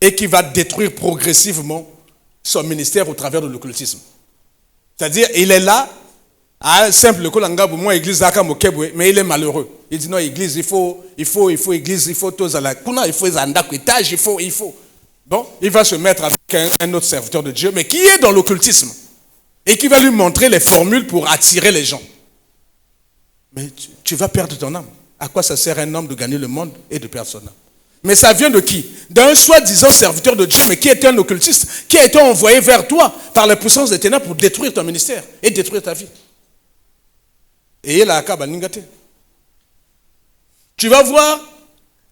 et qui va détruire progressivement son ministère au travers de l'occultisme. C'est-à-dire, il est là, à un simple kolanga pour moi église mais il est malheureux. Il dit non, église, il faut église, il faut tous à la kuna, il faut étage, il faut. Bon, il va se mettre avec un autre serviteur de Dieu, mais qui est dans l'occultisme et qui va lui montrer les formules pour attirer les gens. Mais tu vas perdre ton âme. À quoi ça sert un homme de gagner le monde et de perdre son âme? Mais ça vient de qui? D'un soi-disant serviteur de Dieu, mais qui était un occultiste, qui a été envoyé vers toi par les puissances des ténèbres pour détruire ton ministère et détruire ta vie. Et il a tu vas voir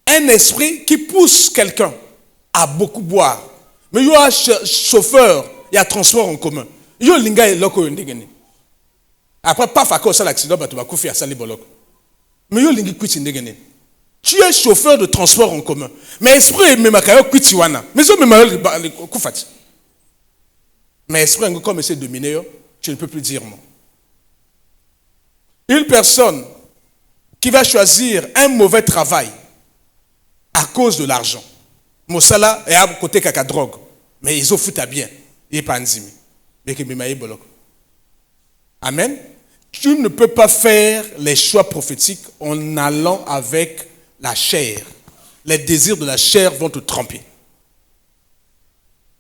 un esprit qui pousse quelqu'un à beaucoup boire. Mais il y a un chauffeur, il y a transport en commun. Il y a un linga et loko yondegene. Après, pas fakko ça l'accident, tu vas couper à sali bolok. Mais il y a un linga qui yondegene. Tu es chauffeur de transport en commun. Mais esprit me makayo kwitiwana. Mais ça me makayo koufati. Mais esprit comme essaie de dominer, tu ne peux plus dire non. Une personne qui va choisir un mauvais travail à cause de l'argent. Mosala est à côté de drogue, mais ils ont foutu bien. Il n'est pas enzimé. Amen. Tu ne peux pas faire les choix prophétiques en allant avec la chair. Les désirs de la chair vont te tromper.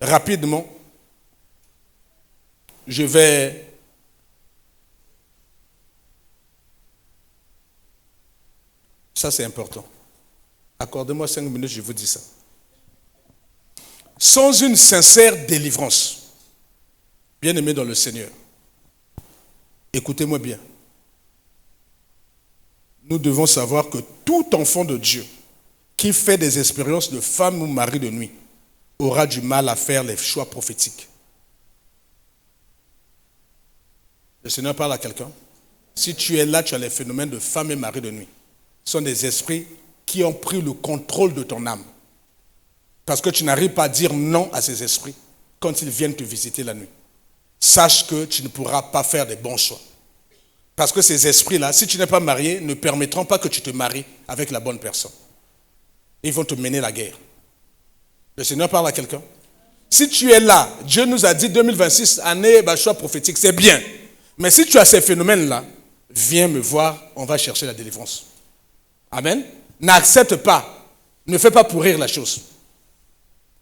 Rapidement, je vais... Ça, c'est important. Accordez-moi 5 minutes, je vous dis ça. Sans une sincère délivrance, bien-aimé dans le Seigneur, écoutez-moi bien. Nous devons savoir que tout enfant de Dieu qui fait des expériences de femme ou mari de nuit aura du mal à faire les choix prophétiques. Le Seigneur parle à quelqu'un. Si tu es là, tu as les phénomènes de femme et mari de nuit. Ce sont des esprits qui ont pris le contrôle de ton âme. Parce que tu n'arrives pas à dire non à ces esprits quand ils viennent te visiter la nuit. Sache que tu ne pourras pas faire des bons choix. Parce que ces esprits-là, si tu n'es pas marié, ne permettront pas que tu te maries avec la bonne personne. Ils vont te mener la guerre. Le Seigneur parle à quelqu'un. Si tu es là, Dieu nous a dit 2026, année choix prophétique, c'est bien. Mais si tu as ces phénomènes-là, viens me voir, on va chercher la délivrance. Amen. N'accepte pas. Ne fais pas pourrir la chose.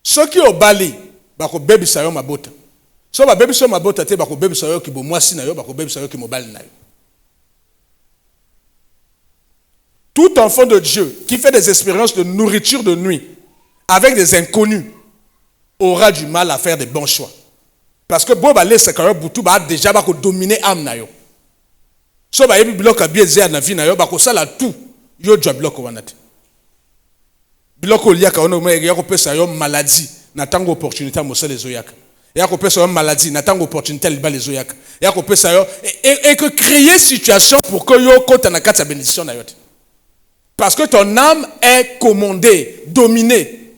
Ceux qui ont bali, bako bebi sayo mabota. So ba bebi sayo mabota te bako bebi sayo ki bo mwasi na yo, bako bebi sayo ki mobali na yo. Tout enfant de Dieu qui fait des expériences de nourriture de nuit avec des inconnus aura du mal à faire des bons choix. Parce que bon balé c'est quand boutou ba déjà bako dominer âme na yo. So ba yebi bloc abieze na vie na yo bako sala tout yo dja bloc wanate. Biloko liaka ono me yako pesa yo maladie na tango opportunité mo sala ezoyaka. Yako pesa yo maladie na tango opportunité liba ezoyaka. Yako pesa yo et que créer situation pour que yo kota na kata bénédiction na yo. Parce que ton âme est commandée, dominée.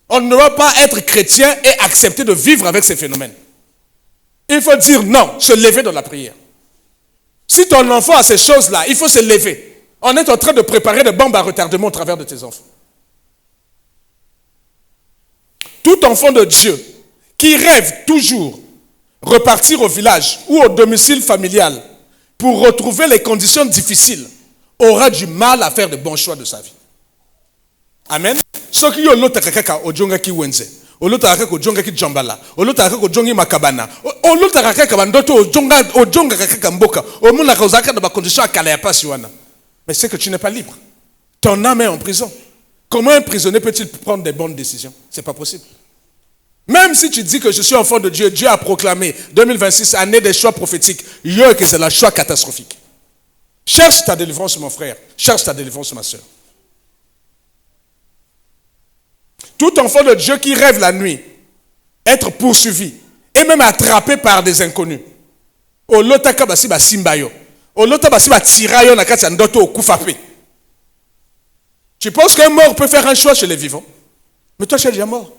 On ne doit pas être chrétien et accepter de vivre avec ces phénomènes. Il faut dire non, se lever dans la prière. Si ton enfant a ces choses-là, il faut se lever. On est en train de préparer des bombes à retardement au travers de tes enfants. Tout enfant de Dieu qui rêve toujours repartir au village ou au domicile familial pour retrouver les conditions difficiles aura du mal à faire de bons choix de sa vie. Amen. Ceux qui ont l'autre kakaka ojonga ki wenze, l'autre kakaka ojonga ki jambala, l'autre kakaka ojongi makabana, l'autre kakaka bandoto ojonga kakaka mboka, omuna kauzaka dans ma condition à kalaya pasiwana. Mais c'est que tu n'es pas libre. Ton âme est en prison. Comment un prisonnier peut-il prendre des bonnes décisions? C'est pas possible. Même si tu dis que je suis enfant de Dieu, Dieu a proclamé 2026 année des choix prophétiques, yo que c'est la choix catastrophique. Cherche ta délivrance, mon frère. Cherche ta délivrance, ma soeur. Tout enfant de Dieu qui rêve la nuit, être poursuivi et même attrapé par des inconnus. Olotaka basi ba simbayo. Olota basi ba tirayo na kati ndoto okufape. Tu penses qu'un mort peut faire un choix chez les vivants? Mais toi, tu es déjà mort.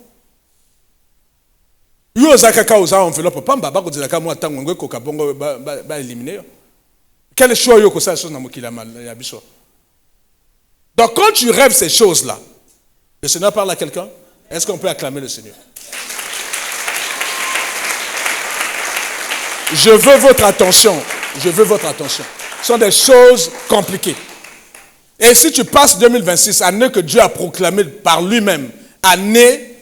Yo zakaka oza enveloppe pamba ba ko dizaka mo tango ngwe ko kabongo ba éliminer. Quel choix yo ko ça chose na mokila ya biso. Donc quand tu rêves ces choses-là, le Seigneur parle à quelqu'un. Est-ce qu'on peut acclamer le Seigneur? Je veux votre attention. Je veux votre attention. Ce sont des choses compliquées. Et si tu passes 2026, année que Dieu a proclamée par lui-même, année,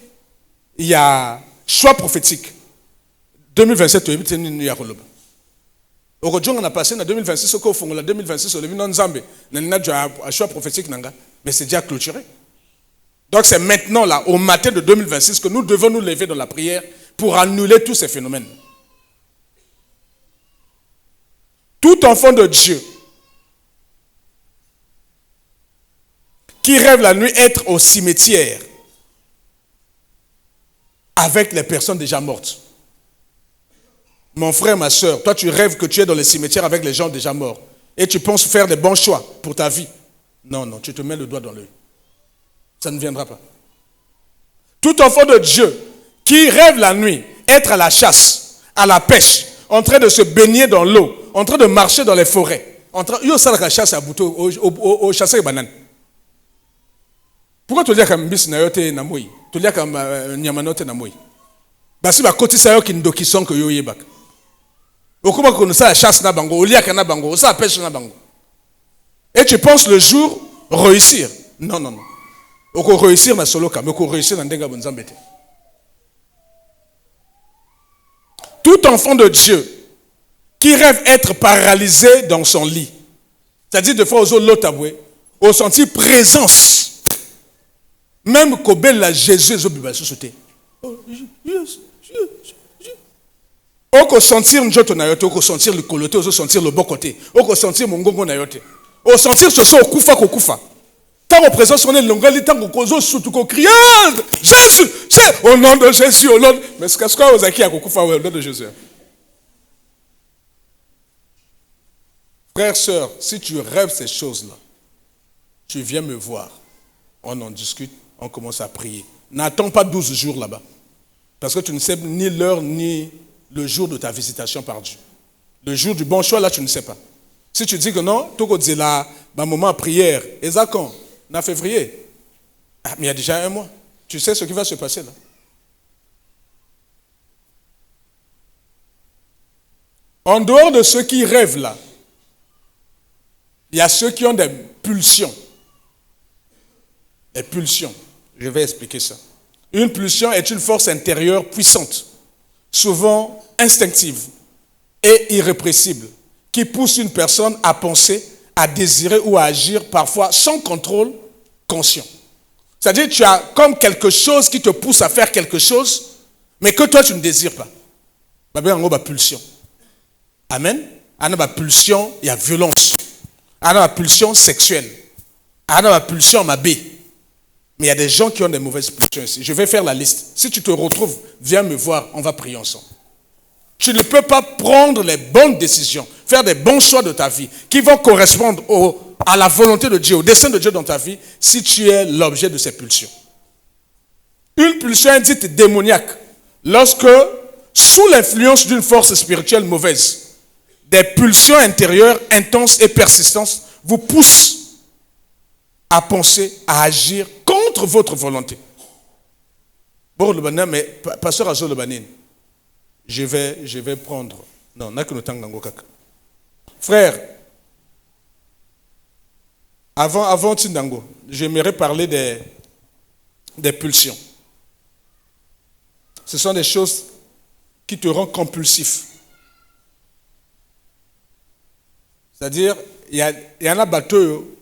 il y a choix prophétique. 2027, il y a aujourd'hui, on a passé en 2026, au fond, en 2026, on a Nzambe. On a un choix prophétique, mais c'est déjà clôturé. Donc c'est maintenant, là, au matin de 2026, que nous devons nous lever dans la prière pour annuler tous ces phénomènes. Tout enfant de Dieu qui rêve la nuit être au cimetière avec les personnes déjà mortes. Mon frère, ma soeur, toi tu rêves que tu es dans les cimetières avec les gens déjà morts et tu penses faire des bons choix pour ta vie. Non, non, tu te mets le doigt dans l'œil. Ça ne viendra pas. Tout enfant de Dieu qui rêve la nuit être à la chasse, à la pêche, en train de se baigner dans l'eau, en train de marcher dans les forêts, Yo, ça la chasse à bouteau, au chasseur banane. Pourquoi tu dis que mbis na yote na moi? Tu dis que nyamanote na moi? Basi ba koti sa yo kindoki son que yo yebak. Okuma kono sa chasse na bango, olia kana bango, ça pêche na bango. Et tu penses le jour réussir? Non, non, non. Oko réussir na solo ka, mais oko réussir na ndenga bonzambete. Tout enfant de Dieu qui rêve être paralysé dans son lit, c'est-à-dire de fois aux lotaboué, au sentir présence, même qu'au la Jésus, au sentir njoto na yote, au sentir le coloté, au sentir le bon côté, au sentir mon gongo na yote, au sentir ce au kufa kokufa. Tant en présence on est longali, tant qu'on cause surtout qu'on crie Jésus, c'est au nom de Jésus, au nom. Mais ce qu'est-ce qu'on a qui a kokufa au nom de Jésus. Frère, sœur, si tu rêves ces choses-là, tu viens me voir. On en discute, on commence à prier. N'attends pas 12 jours là-bas. Parce que tu ne sais ni l'heure, ni le jour de ta visitation par Dieu. Le jour du bon choix, là, tu ne sais pas. Si tu dis que non, tout dit là, un moment à prière, et ça quand? En février. Ah, mais il y a déjà un mois. Tu sais ce qui va se passer là. En dehors de ceux qui rêvent là, il y a ceux qui ont des pulsions. Des pulsions. Je vais expliquer ça. Une pulsion est une force intérieure puissante, souvent instinctive et irrépressible, qui pousse une personne à penser, à désirer ou à agir parfois sans contrôle conscient. C'est-à-dire que tu as comme quelque chose qui te pousse à faire quelque chose, mais que toi tu ne désires pas. Il y a une pulsion. Amen. Il y a une pulsion, il y a violence. Il y a une pulsion sexuelle. Il y a une pulsion mabé. Mais il y a des gens qui ont des mauvaises pulsions ici. Je vais faire la liste. Si tu te retrouves, viens me voir, on va prier ensemble. Tu ne peux pas prendre les bonnes décisions, faire des bons choix de ta vie qui vont correspondre à la volonté de Dieu, au dessein de Dieu dans ta vie, si tu es l'objet de ces pulsions. Une pulsion est dite démoniaque lorsque, sous l'influence d'une force spirituelle mauvaise, des pulsions intérieures intenses et persistantes vous poussent à penser, à agir contre votre volonté. Bon, le banin, mais pasteur Azo le banin, je vais prendre. Non, n'a que nous tangango kaka. Frère, avant Tindango, j'aimerais parler des pulsions. Ce sont des choses qui te rendent compulsif. C'est-à-dire, il y en a bateau.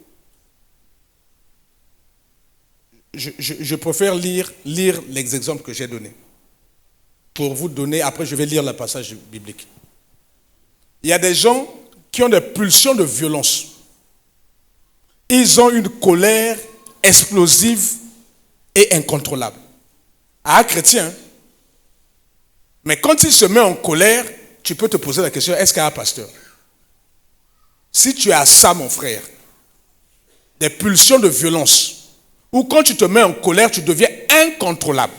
Je préfère lire les exemples que j'ai donnés. Pour vous donner, après je vais lire le passage biblique. Il y a des gens qui ont des pulsions de violence. Ils ont une colère explosive et incontrôlable. Ah, chrétien. Mais quand il se met en colère, tu peux te poser la question, est-ce qu'il y a un pasteur? Si tu as ça, mon frère, des pulsions de violence, ou quand tu te mets en colère, tu deviens incontrôlable.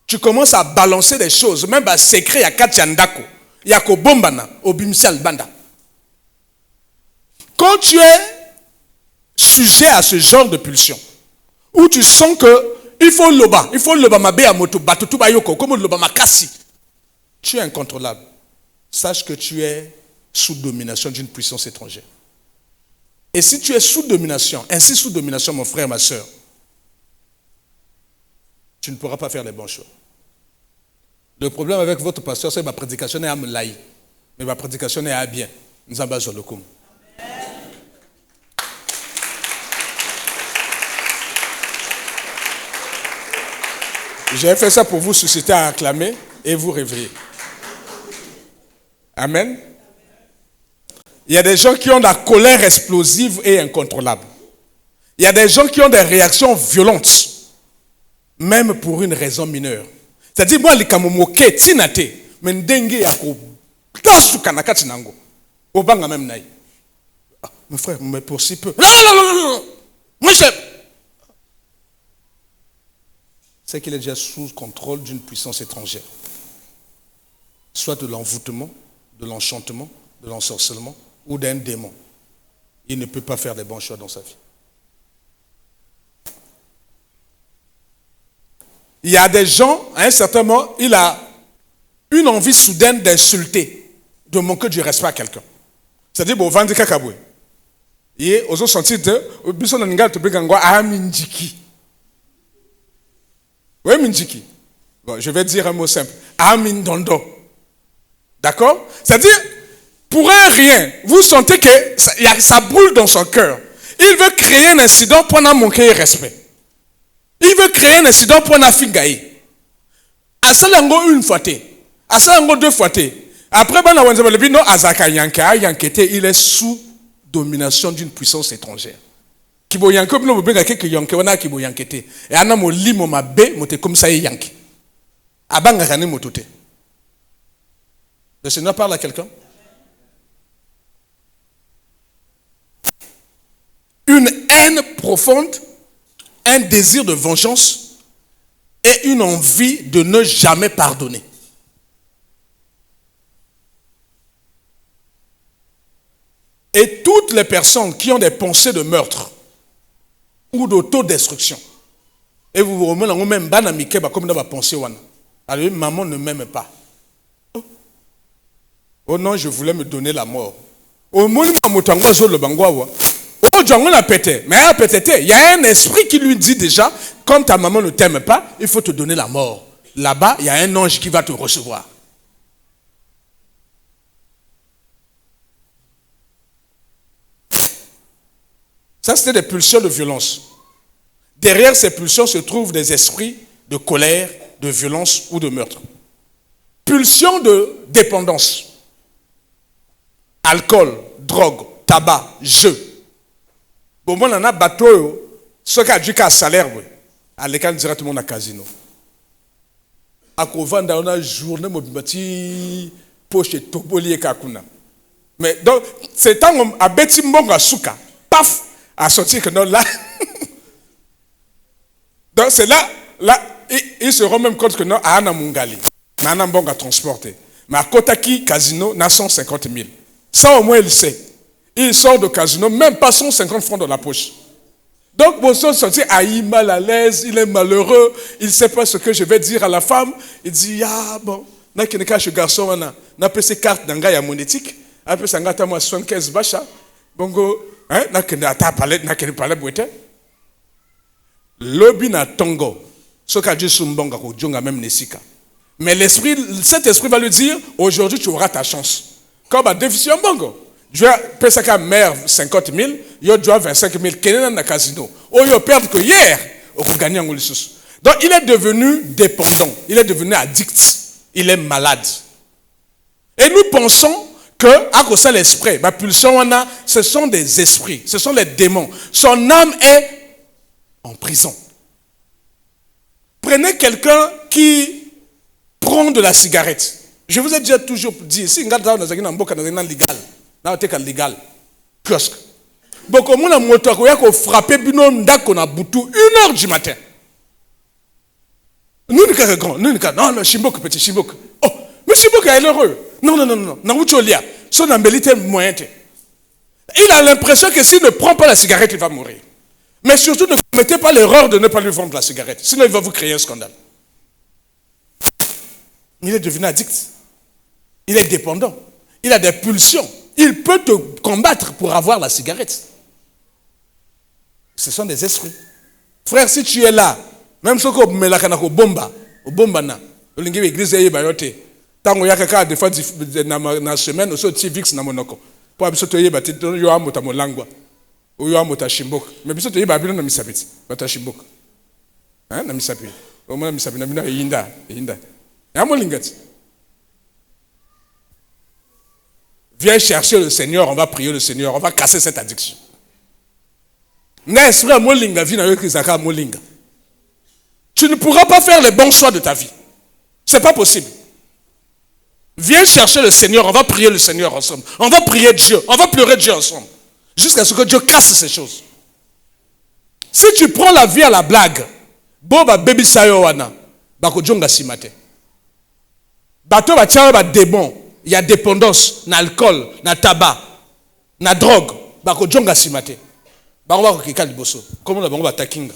Tu commences à balancer des choses, même à secret, il y a Katiandako, il y a Kobombana, Obimsial Banda. Quand tu es sujet à ce genre de pulsion, où tu sens que il faut loba mabe à moto, batutu bayoko, comme loba makasi, tu es incontrôlable. Sache que tu es sous domination d'une puissance étrangère. Et si tu es sous domination, ainsi sous domination, mon frère, ma soeur, tu ne pourras pas faire les bons choix. Le problème avec votre pasteur, c'est que ma prédication est à me laï, mais ma prédication est à bien. Nous avons besoin de l'okum. J'ai fait ça pour vous susciter à acclamer et vous réveiller. Amen. Il y a des gens qui ont de la colère explosive et incontrôlable. Il y a des gens qui ont des réactions violentes, même pour une raison mineure. C'est-à-dire, moi, les kamomoke, tinate, mais n'dengue yako, tasu kanakati nango, obanga même naï. Mon frère, mais pour si peu. Non. Moi, c'est qu'il est déjà sous contrôle d'une puissance étrangère. Soit de l'envoûtement, de l'enchantement, de l'ensorcellement ou d'un démon, il ne peut pas faire des bons choix dans sa vie. Il y a des gens, à un certain moment, il a une envie soudaine d'insulter, de manquer du respect à quelqu'un. C'est-à-dire, bon, vendre kakaboué. Et aux autres sentis de, bison n'ingal te bengangwa aminjiki. Oui, minjiki. Bon, je vais dire un mot simple. Amindondo. D'accord? C'est-à-dire, pour un rien, vous sentez que ça brûle dans son cœur. Il veut créer un incident pour n'en manquer de respect. Il veut créer un incident pour n'en fingaï. À ça, une fois, à ça, deux fois. Après, il est sous domination d'une puissance étrangère. Le Seigneur parle à quelqu'un. Une haine profonde, un désir de vengeance et une envie de ne jamais pardonner. Et toutes les personnes qui ont des pensées de meurtre ou d'autodestruction, et vous vous remettez même comme dans ma pensée, alors maman ne m'aime pas. Oh non, je voulais me donner la mort. Il y a un esprit qui lui dit déjà, comme ta maman ne t'aime pas, il faut te donner la mort. Là-bas, il y a un ange qui va te recevoir. Ça, c'était des pulsions de violence. Derrière ces pulsions se trouvent des esprits de colère, de violence ou de meurtre. Pulsions de dépendance. Alcool, drogue, tabac, jeu. Bon, moi, on a bateau, ce qui a dû qu'à salaire, à l'école directement à casino. À Kovanda, on a une journée, mon petit poche et toboli et kakuna. Mais donc, c'est tant à Betty Mbonga Souka, paf, à sortir que non, là. Donc, c'est là, ils se rendent même compte que non, à Anna Mungali, Nana Mbonga transporté. Mais à Kotaki, casino, n'a 150 000. Ça, au moins, il sait. Il sort de casino, même pas 150 francs dans la poche. Donc, mon son sorti, il est mal à l'aise, il est malheureux, il ne sait pas ce que je vais dire à la femme. Il dit, ah bon, n'a qu'un cas chez garçon, n'a pas ses cartes d'angaya monétique, après ça n'a pas 75 bacha, bongo, hein, n'a qu'un palais, n'a qu'un palais bouette. Lobby na tongo, ce qu'a dit Sumbonga, ou Djonga même Nesika. Mais l'esprit, cet esprit va lui dire, aujourd'hui tu auras ta chance. Comme à déficit bongo. Dieu paie sa mère 50 000, il doit 25 000, qu'il est dans le casino. Oh, il perd que hier, on gagne un goulissus. Donc, il est devenu dépendant, il est devenu addict, il est malade. Et nous pensons que, à cause de l'esprit, ma pulsion, ce sont des esprits, ce sont les démons. Son âme est en prison. Prenez quelqu'un qui prend de la cigarette. Je vous ai déjà toujours dit, si on a un légal, là, on est légal. Kiosque. Bon, comme on a moto, on a frappé, on a boutou 1h du matin. Nous, non, Chimbok, petit Chimbok. Oh, mais Chimbok est heureux. Non, son embellité est moyen. Il a l'impression que s'il ne prend pas la cigarette, il va mourir. Mais surtout, ne commettez pas l'erreur de ne pas lui vendre la cigarette. Sinon, il va vous créer un scandale. Il est devenu addict. Il est dépendant. Il a des pulsions. Il peut te combattre pour avoir la cigarette. Ce sont des esprits. Frère, si tu es là, même si tu es là, au bomba, au l'église est bayoté. Tant que tu as des fois dans la semaine, tu as vix na monoko. Pour absolument y battre, tu as un mot à molangwa. Ou tu as un mot à chimbok. Mais si tu es babylon na misabit, tu as chimbok. Hein, na misabit. Au moins misabit na bina yinda. Viens chercher le Seigneur, on va prier le Seigneur, on va casser cette addiction. Tu ne pourras pas faire les bons choix de ta vie. Ce n'est pas possible. Viens chercher le Seigneur, on va prier le Seigneur ensemble. On va prier Dieu, on va pleurer Dieu ensemble. Jusqu'à ce que Dieu casse ces choses. Si tu prends la vie à la blague, boba baby sayo wana, bako jonga simate. Bato ba tiawe ba démon, il y a dépendance, na alcool, na tabac, na drogue, bako djonga simate. Bako bako kika liboso. Comment la bango ba takinga?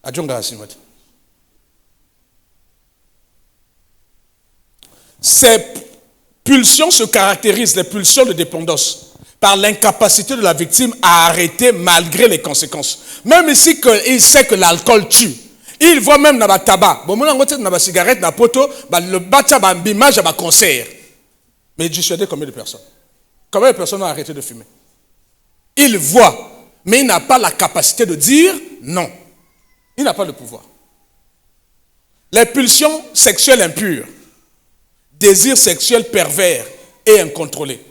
A djonga simate. Ces pulsions se caractérisent, les pulsions de dépendance, par l'incapacité de la victime à arrêter malgré les conséquences. Même ici, il sait que l'alcool tue. Il voit même dans le tabac. Bon, on a la cigarette, la poteau, le bâtiment, l'image, le concert. Mais il dissuadait combien de personnes? Combien de personnes ont arrêté de fumer? Il voit, mais il n'a pas la capacité de dire non. Il n'a pas le pouvoir. Les pulsions sexuelles impures, désir sexuel pervers et incontrôlé.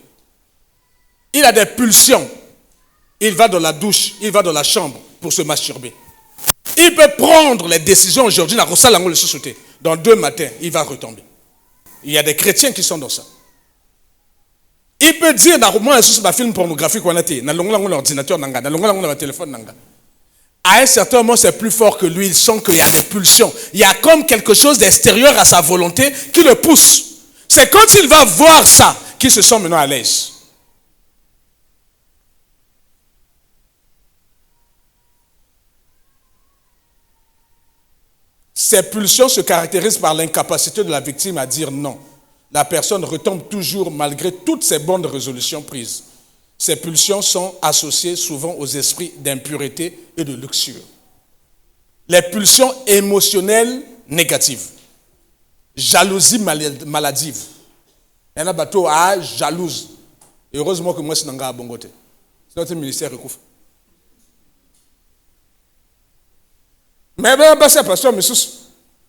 Il a des pulsions. Il va dans la douche, il va dans la chambre pour se masturber. Il peut prendre les décisions aujourd'hui, dans 2 matins, il va retomber. Il y a des chrétiens qui sont dans ça. Il peut dire dans un film pornographique, dans l'ordinateur, dans le téléphone. À un certain moment, c'est plus fort que lui. Il sent qu'il y a des pulsions. Il y a comme quelque chose d'extérieur à sa volonté qui le pousse. C'est quand il va voir ça qu'il se sent maintenant à l'aise. Ces pulsions se caractérisent par l'incapacité de la victime à dire non. La personne retombe toujours malgré toutes ses bonnes résolutions prises. Ces pulsions sont associées souvent aux esprits d'impureté et de luxure. Les pulsions émotionnelles négatives. Jalousie maladive. Il y en a bateau à jalouse. Et heureusement que moi, c'est un bon côté. C'est notre ministère de Kouf. Mais bien, c'est pasteur,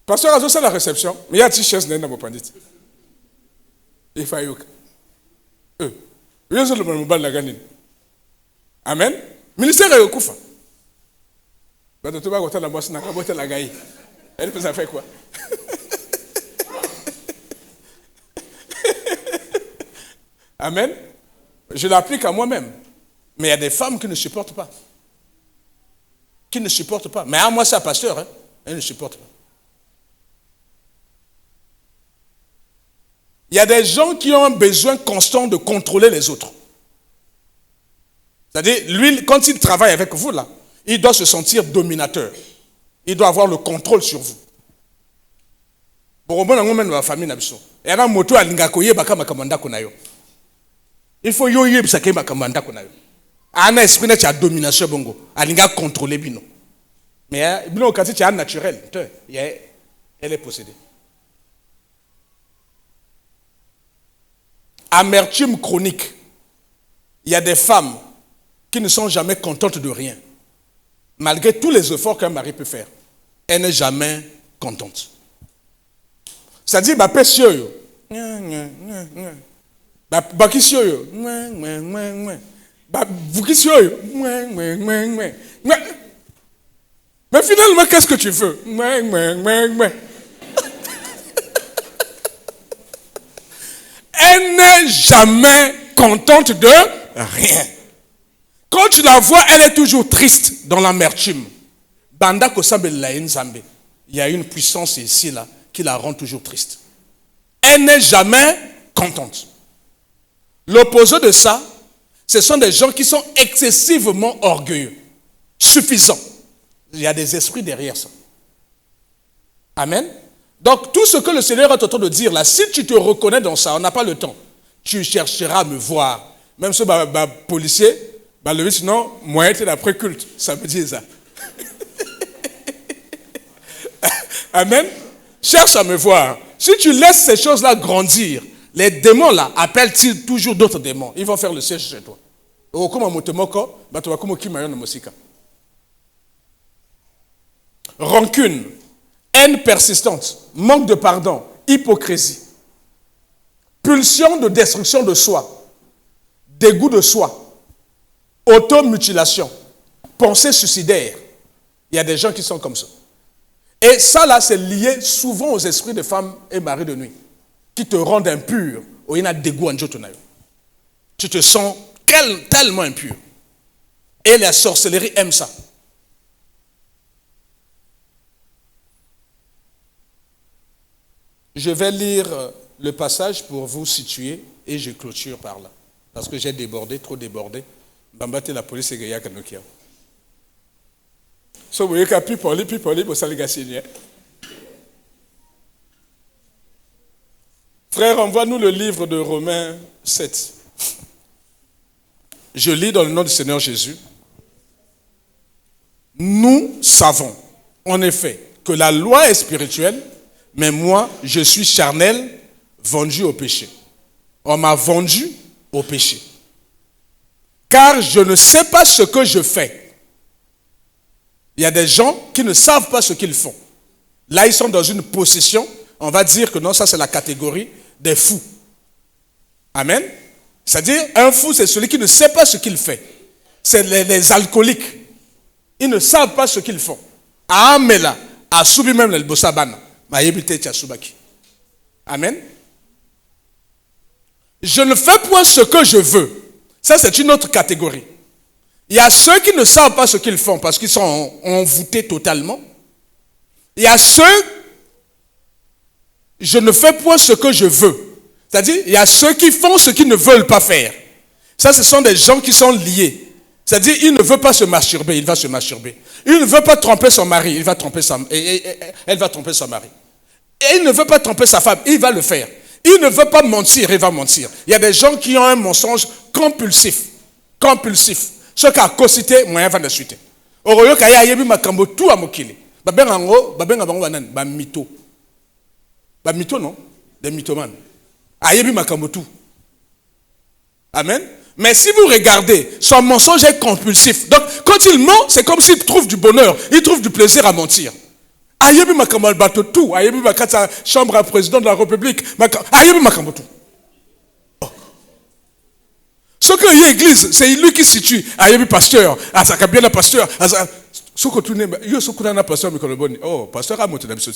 pasteur a aussi la réception. Mais il y a une petite chaise dans mon pandit. Il faut y aller. Amen. Ministère de Kouf. Elle peut faire quoi? Amen. Je l'applique à moi-même. Mais il y a des femmes qui ne supportent pas. Qui ne supportent pas. Mais à moi, c'est un pasteur. Hein. Elle ne supporte pas. Il y a des gens qui ont un besoin constant de contrôler les autres. C'est-à-dire, lui, quand il travaille avec vous, là, il doit se sentir dominateur. Il doit avoir le contrôle sur vous. Il faut yoye bisake makamanda konayo. Ana esprit na cha domination bongo. Alinga contrôler bino. Mais bino kati cha naturel. Elle est possédée. Amertume chronique. Il y a des femmes qui ne sont jamais contentes de rien. Malgré tous les efforts qu'un mari peut faire. Elle n'est jamais contente. C'est-à-dire, bah, précieux. Bah, qui suis yo? Bah, vous qui suis yo? Mais finalement, qu'est-ce que tu veux? Elle n'est jamais contente de rien. Quand tu la vois, elle est toujours triste dans l'amertume. Banda kosambe la nzambe. Il y a une puissance ici là qui la rend toujours triste. Elle n'est jamais contente. L'opposé de ça, ce sont des gens qui sont excessivement orgueilleux, suffisants. Il y a des esprits derrière ça. Amen. Donc tout ce que le Seigneur est en train de dire là, si tu te reconnais dans ça, on n'a pas le temps, tu chercheras à me voir. Même ce policier, le sinon, moi j'étais après culte, ça veut dire ça. Amen. Cherche à me voir. Si tu laisses ces choses-là grandir, les démons là appellent-ils toujours d'autres démons. Ils vont faire le siège chez toi. Rancune, haine persistante, manque de pardon, hypocrisie, pulsion de destruction de soi, dégoût de soi, automutilation, pensée suicidaire. Il y a des gens qui sont comme ça. Et ça là, c'est lié souvent aux esprits de femmes et maris de nuit qui te rendent impur. Tu te sens tellement impur. Et la sorcellerie aime ça. Je vais lire le passage pour vous situer et je clôture par là. Parce que j'ai débordé, trop débordé. Bambate la police et Gaya Kanokia. So, vous voyez qu'à puis parler, vous savez les gars. Frère, envoie-nous le livre de Romains 7. Je lis dans le nom du Seigneur Jésus. Nous savons, en effet, que la loi est spirituelle, mais moi, je suis charnel, vendu au péché. On m'a vendu au péché. Car je ne sais pas ce que je fais. Il y a des gens qui ne savent pas ce qu'ils font. Là, ils sont dans une position, on va dire que non, ça c'est la catégorie des fous. Amen. C'est-à-dire, un fou, c'est celui qui ne sait pas ce qu'il fait. C'est les alcooliques. Ils ne savent pas ce qu'ils font. Amela, asubi même le bosabana, maïebite tchasubaki. Amen. Je ne fais point ce que je veux. Ça, c'est une autre catégorie. Il y a ceux qui ne savent pas ce qu'ils font parce qu'ils sont envoûtés totalement. Il y a ceux, je ne fais point ce que je veux. C'est-à-dire, il y a ceux qui font ce qu'ils ne veulent pas faire. Ça, ce sont des gens qui sont liés. C'est-à-dire, il ne veut pas se masturber, il va se masturber. Il ne veut pas tromper son mari, elle va tromper son mari. Et il ne veut pas tromper sa femme, il va le faire. Il ne veut pas mentir, il va mentir. Il y a des gens qui ont un mensonge compulsif. Compulsif. Ce qui a cosité, moyen va de suite. Oroyo kaya yebi makambo tout à mokili. Babengango, babengango banan, ba mito. Ba mito non? Des mythomanes. Ayebi makambo tout. Amen. Mais si vous regardez, son mensonge est compulsif. Donc, quand il ment, c'est comme s'il trouve du bonheur. Il trouve du plaisir à mentir. Ayebi makambo bato tout. Ayebi makata chambre à président de la République. Ayebi makambo tout. Ce que y a église, c'est lui qui situe. Ayebi pasteur. Asaka bien la pasteur. Ce que tu n'es pas. Yo sokuna na pasteur mikoloboni. Oh, pasteur a monté d'habitude.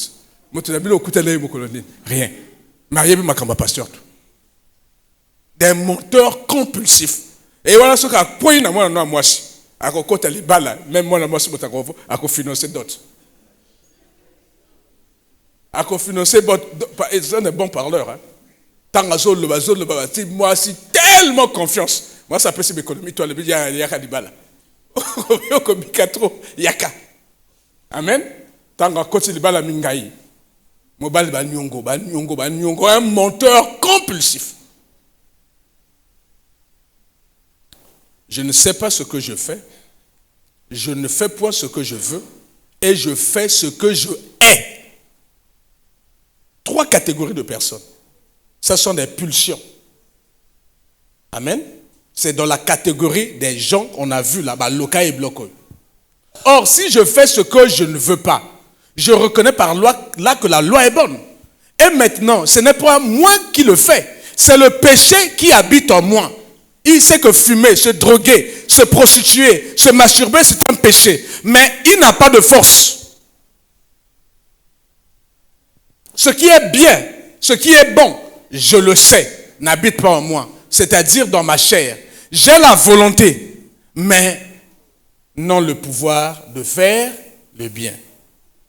Monté d'habitude au kutele mokoloni. Rien. Mais ayebi makambo pasteur tout. Des menteurs compulsifs. Et voilà ce qu'a point na moi na moi. À côté les balles, même moi na moi c'est botakovo, à co financer d'autres. À co financer ils sont des bons parleurs hein. Tangazol le bazol le babati, moi si tellement confiance. Moi ça peut c'est économie toi le yaka di bala. Comme trop yaka. Amen. Tanga côté les bala mingai. Mobile ba nyongo, un menteur compulsif. Je ne sais pas ce que je fais, je ne fais point ce que je veux, et je fais ce que je hais. 3 catégories de personnes. Ce sont des pulsions. Amen. C'est dans la catégorie des gens qu'on a vu là-bas, loca et bloco. Or, si je fais ce que je ne veux pas, je reconnais par là que la loi est bonne. Et maintenant, ce n'est pas moi qui le fais, c'est le péché qui habite en moi. Il sait que fumer, se droguer, se prostituer, se masturber, c'est un péché. Mais il n'a pas de force. Ce qui est bien, ce qui est bon, je le sais, n'habite pas en moi. C'est-à-dire dans ma chair. J'ai la volonté, mais non le pouvoir de faire le bien.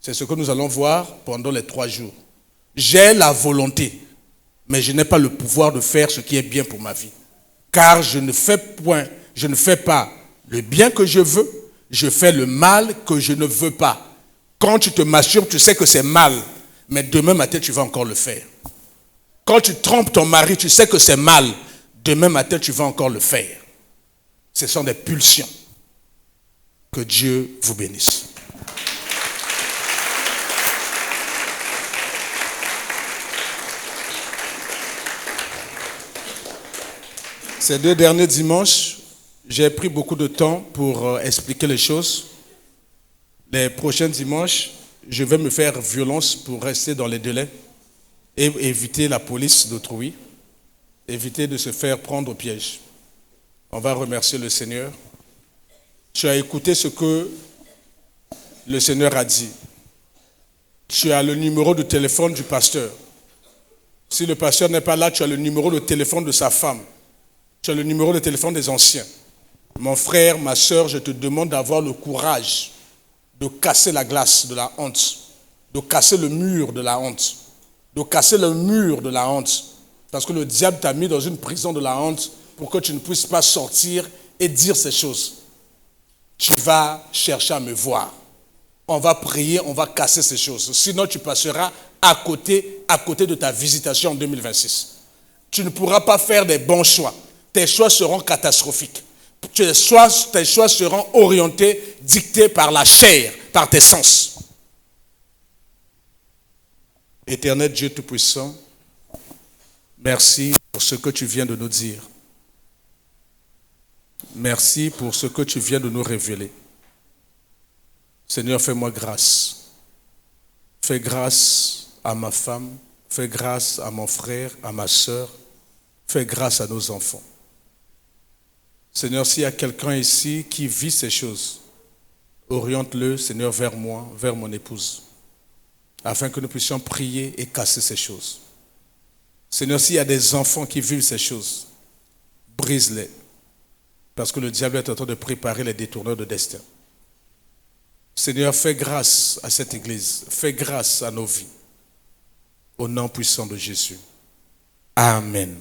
C'est ce que nous allons voir pendant les 3 jours. J'ai la volonté, mais je n'ai pas le pouvoir de faire ce qui est bien pour ma vie. Car je ne fais pas le bien que je veux, je fais le mal que je ne veux pas. Quand tu te masturbes, tu sais que c'est mal, mais demain matin, tu vas encore le faire. Quand tu trompes ton mari, tu sais que c'est mal, demain matin, tu vas encore le faire. Ce sont des pulsions. Que Dieu vous bénisse. Ces 2 derniers dimanches, j'ai pris beaucoup de temps pour expliquer les choses. Les prochains dimanches, je vais me faire violence pour rester dans les délais et éviter la police d'autrui, éviter de se faire prendre au piège. On va remercier le Seigneur. Tu as écouté ce que le Seigneur a dit. Tu as le numéro de téléphone du pasteur. Si le pasteur n'est pas là, tu as le numéro de téléphone de sa femme. Tu as le numéro de téléphone des anciens. Mon frère, ma soeur, je te demande d'avoir le courage de casser la glace de la honte, de casser le mur de la honte, de casser le mur de la honte. Parce que le diable t'a mis dans une prison de la honte pour que tu ne puisses pas sortir et dire ces choses. Tu vas chercher à me voir. On va prier, on va casser ces choses. Sinon, tu passeras à côté de ta visitation en 2026. Tu ne pourras pas faire des bons choix. Tes choix seront catastrophiques. Tes choix seront orientés, dictés par la chair, par tes sens. Éternel Dieu Tout-Puissant, merci pour ce que tu viens de nous dire. Merci pour ce que tu viens de nous révéler. Seigneur, fais-moi grâce. Fais grâce à ma femme, fais grâce à mon frère, à ma soeur, fais grâce à nos enfants. Seigneur, s'il y a quelqu'un ici qui vit ces choses, oriente-le, Seigneur, vers moi, vers mon épouse, afin que nous puissions prier et casser ces choses. Seigneur, s'il y a des enfants qui vivent ces choses, brise-les, parce que le diable est en train de préparer les détourneurs de destin. Seigneur, fais grâce à cette église, fais grâce à nos vies, au nom puissant de Jésus. Amen.